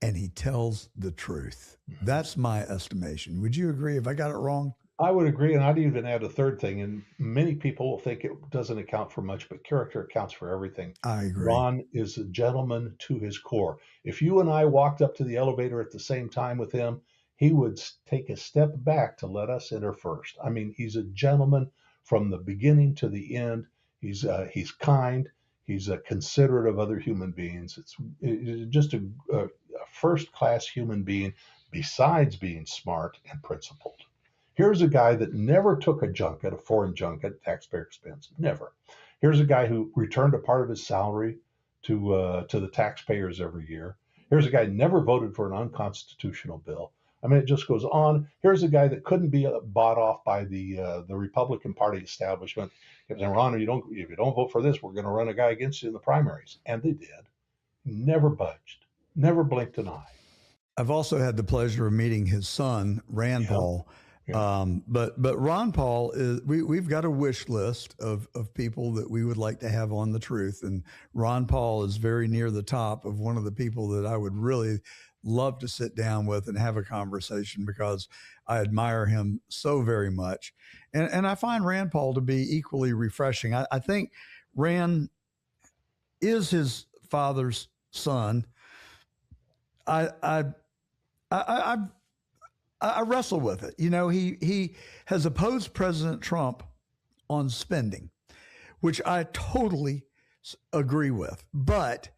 and he tells the truth. That's my estimation. Would you agree if I got it wrong? I would agree, and I'd even add a third thing. And many people think it doesn't account for much, but character accounts for everything. I agree. Ron is a gentleman to his core. If you and I walked up to the elevator at the same time with him, he would take a step back to let us enter first. I mean, he's a gentleman from the beginning to the end. He's kind. He's considerate of other human beings. It's just a first-class human being, besides being smart and principled. Here's a guy that never took a foreign junket at taxpayer expense. Never. Here's a guy who returned a part of his salary to the taxpayers every year. Here's a guy who never voted for an unconstitutional bill. I mean, it just goes on. Here's a guy that couldn't be bought off by the Republican Party establishment. Saying, Ron, if you don't vote for this, we're going to run a guy against you in the primaries. And they did. Never budged. Never blinked an eye. I've also had the pleasure of meeting his son, Rand Paul. Yeah. But Ron Paul is, we've got a wish list of people that we would like to have on The Truth. And Ron Paul is very near the top of one of the people that I would really love to sit down with and have a conversation because I admire him so very much. And I find Rand Paul to be equally refreshing. I think Rand is his father's son. I wrestle with it. You know, he has opposed President Trump on spending, which I totally agree with. But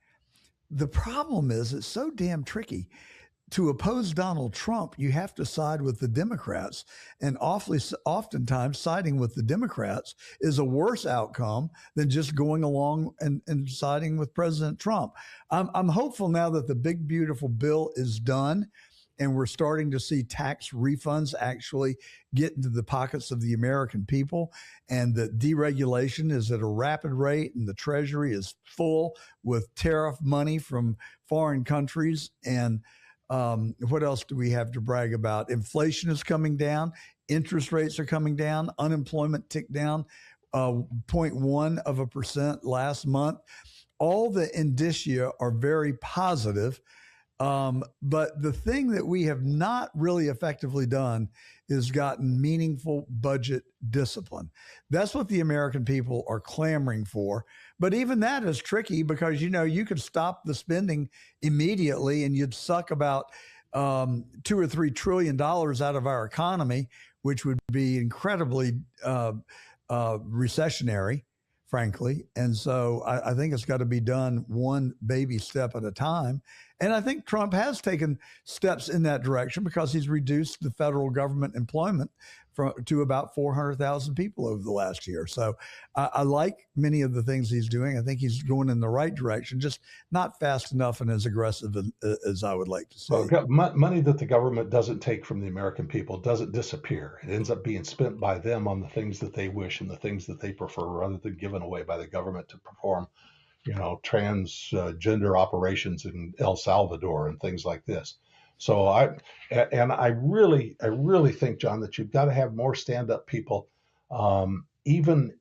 the problem is it's so damn tricky. To oppose Donald Trump, you have to side with the Democrats. And oftentimes siding with the Democrats is a worse outcome than just going along and siding with President Trump. I'm hopeful now that the big, beautiful bill is done and we're starting to see tax refunds actually get into the pockets of the American people, and that deregulation is at a rapid rate and the Treasury is full with tariff money from foreign countries. And what else do we have to brag about? Inflation is coming down. Interest rates are coming down. Unemployment ticked down 0.1% last month. All the indicia are very positive. But the thing that we have not really effectively done is gotten meaningful budget discipline. That's what the American people are clamoring for. But even that is tricky because, you know, you could stop the spending immediately and you'd suck about $2 or $3 trillion out of our economy, which would be incredibly recessionary, frankly. And so I think it's got to be done one baby step at a time. And I think Trump has taken steps in that direction because he's reduced the federal government employment to about 400,000 people over the last year. So I like many of the things he's doing. I think he's going in the right direction, just not fast enough and as aggressive as I would like to see. Well, money that the government doesn't take from the American people doesn't disappear. It ends up being spent by them on the things that they wish and the things that they prefer, rather than given away by the government to perform, you know, transgender operations in El Salvador and things like this. So I really think, John, that you've got to have more stand-up people, even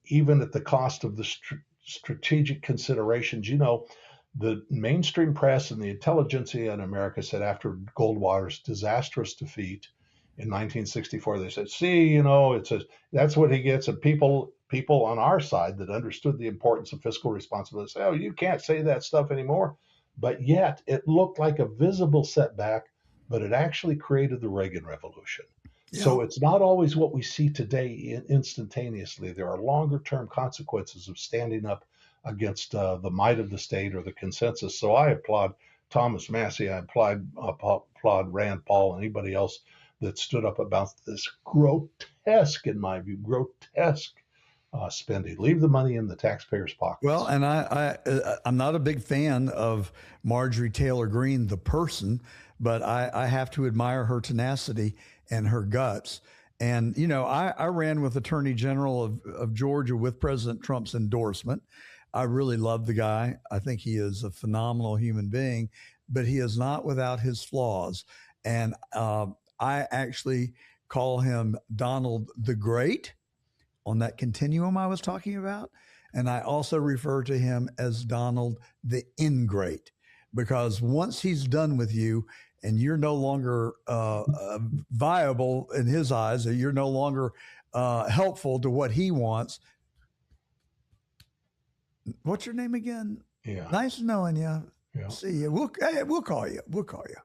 at the cost of the strategic considerations. You know, the mainstream press and the intelligentsia in America said after Goldwater's disastrous defeat in 1964, they said, "See, you know, that's what he gets." And people on our side that understood the importance of fiscal responsibility say, "Oh, you can't say that stuff anymore." But yet, it looked like a visible setback. But it actually created the Reagan Revolution. Yeah. So it's not always what we see today instantaneously. There are longer term consequences of standing up against the might of the state or the consensus. So I applaud Thomas Massie. I applaud Rand Paul, and anybody else that stood up about this grotesque, in my view, spending. Leave the money in the taxpayers' pockets. Well, and I'm not a big fan of Marjorie Taylor Greene, the person, but I have to admire her tenacity and her guts. And, you know, I ran with Attorney General of Georgia with President Trump's endorsement. I really love the guy. I think he is a phenomenal human being, but he is not without his flaws. And I actually call him Donald the Great on that continuum I was talking about. And I also refer to him as Donald the Ingrate, because once he's done with you, and you're no longer viable in his eyes, or you're no longer helpful to what he wants. What's your name again? Yeah. Nice knowing you. Yeah. See you. We'll call you. We'll call you.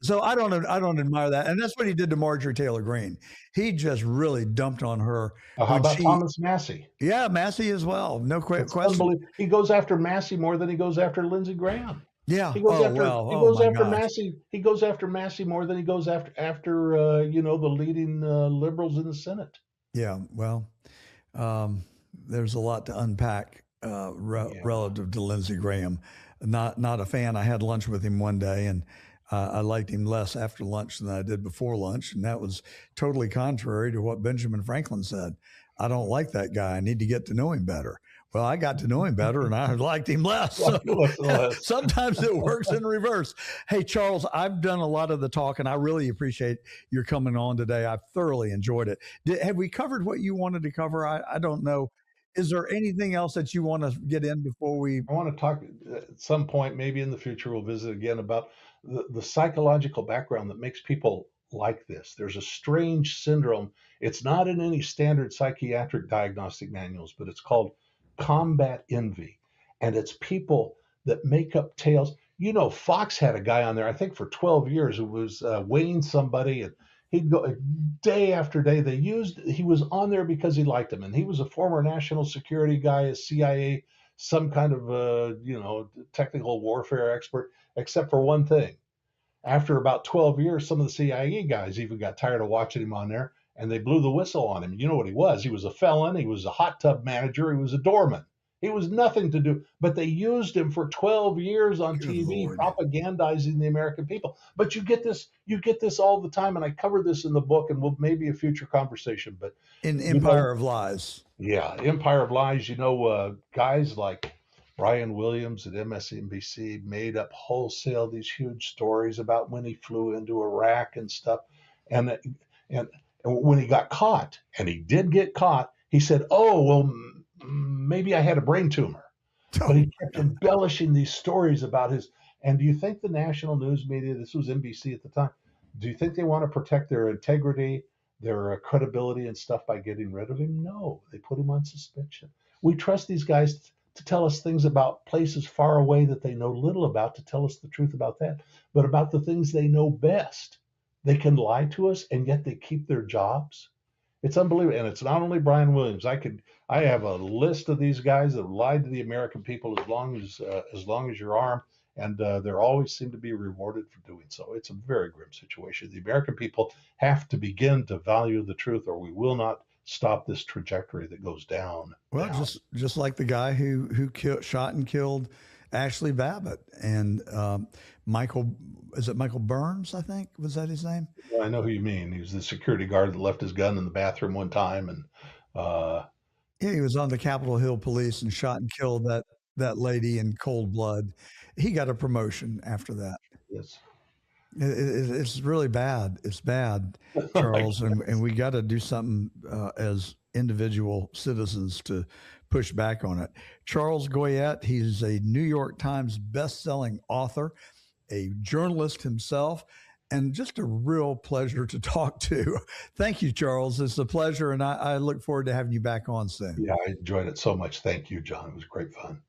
So I don't admire that, and that's what he did to Marjorie Taylor Greene. He just really dumped on her. How about Thomas Massie? Yeah, Massie as well. No question. He goes after Massie more than he goes after Lindsey Graham. Yeah. He goes after Massie. He goes after Massie more than he goes after you know, the leading liberals in the Senate. Yeah. Well, there's a lot to unpack relative to Lindsey Graham. Not a fan. I had lunch with him one day, and I liked him less after lunch than I did before lunch, and that was totally contrary to what Benjamin Franklin said. I don't like that guy. I need to get to know him better. Well, I got to know him better, and I liked him less. So, sometimes it works in reverse. Hey, Charles, I've done a lot of the talk, and I really appreciate your coming on today. I've thoroughly enjoyed it. Have we covered what you wanted to cover? I don't know. Is there anything else that you want to get in before we? I want to talk at some point, maybe in the future, we'll visit again about the psychological background that makes people like this. There's a strange syndrome. It's not in any standard psychiatric diagnostic manuals, but it's called combat envy. And it's people that make up tales. You know, Fox had a guy on there, I think for 12 years, who was weighing somebody, and he'd go day after day. He was on there because he liked him. And he was a former national security guy, a CIA, some kind of, technical warfare expert, except for one thing. After about 12 years, some of the CIA guys even got tired of watching him on there, and they blew the whistle on him. You know what he was? He was a felon. He was a hot tub manager. He was a doorman. He was nothing to do, but they used him for 12 years on Good TV, Lord. propagandizing the American people. But you get this all the time, and I cover this in the book, and maybe a future conversation. But In Empire of Lies. yeah, Empire of Lies. Guys like Brian Williams at MSNBC made up wholesale these huge stories about when he flew into Iraq and stuff. And when he got caught, and he did get caught, he said, "Oh, well, maybe I had a brain tumor." But he kept embellishing these stories about his. And do you think the national news media, this was NBC at the time, do you think they want to protect their integrity, their credibility and stuff by getting rid of him? No, they put him on suspension. We trust these guys to tell us things about places far away that they know little about, to tell us the truth about that. But about the things they know best, they can lie to us, and yet they keep their jobs. It's unbelievable. And it's not only Brian Williams. I have a list of these guys that have lied to the American people as long as your arm, and they always seem to be rewarded for doing so. It's a very grim situation. The American people have to begin to value the truth, or we will not stop this trajectory that goes down. Well, down. just like the guy who shot and killed Ashley Babbitt and Michael Burns, I think, was that his name? Yeah, I know who you mean. He was the security guard that left his gun in the bathroom one time, and Yeah, he was on the Capitol Hill Police and shot and killed that lady in cold blood. He got a promotion after that. yes. It's really bad. It's bad, Charles, and we got to do something as individual citizens to push back on it. Charles Goyette, he's a New York Times best-selling author, a journalist himself, and just a real pleasure to talk to. Thank you, Charles. It's a pleasure, and I look forward to having you back on soon. Yeah, I enjoyed it so much. Thank you, John. It was great fun.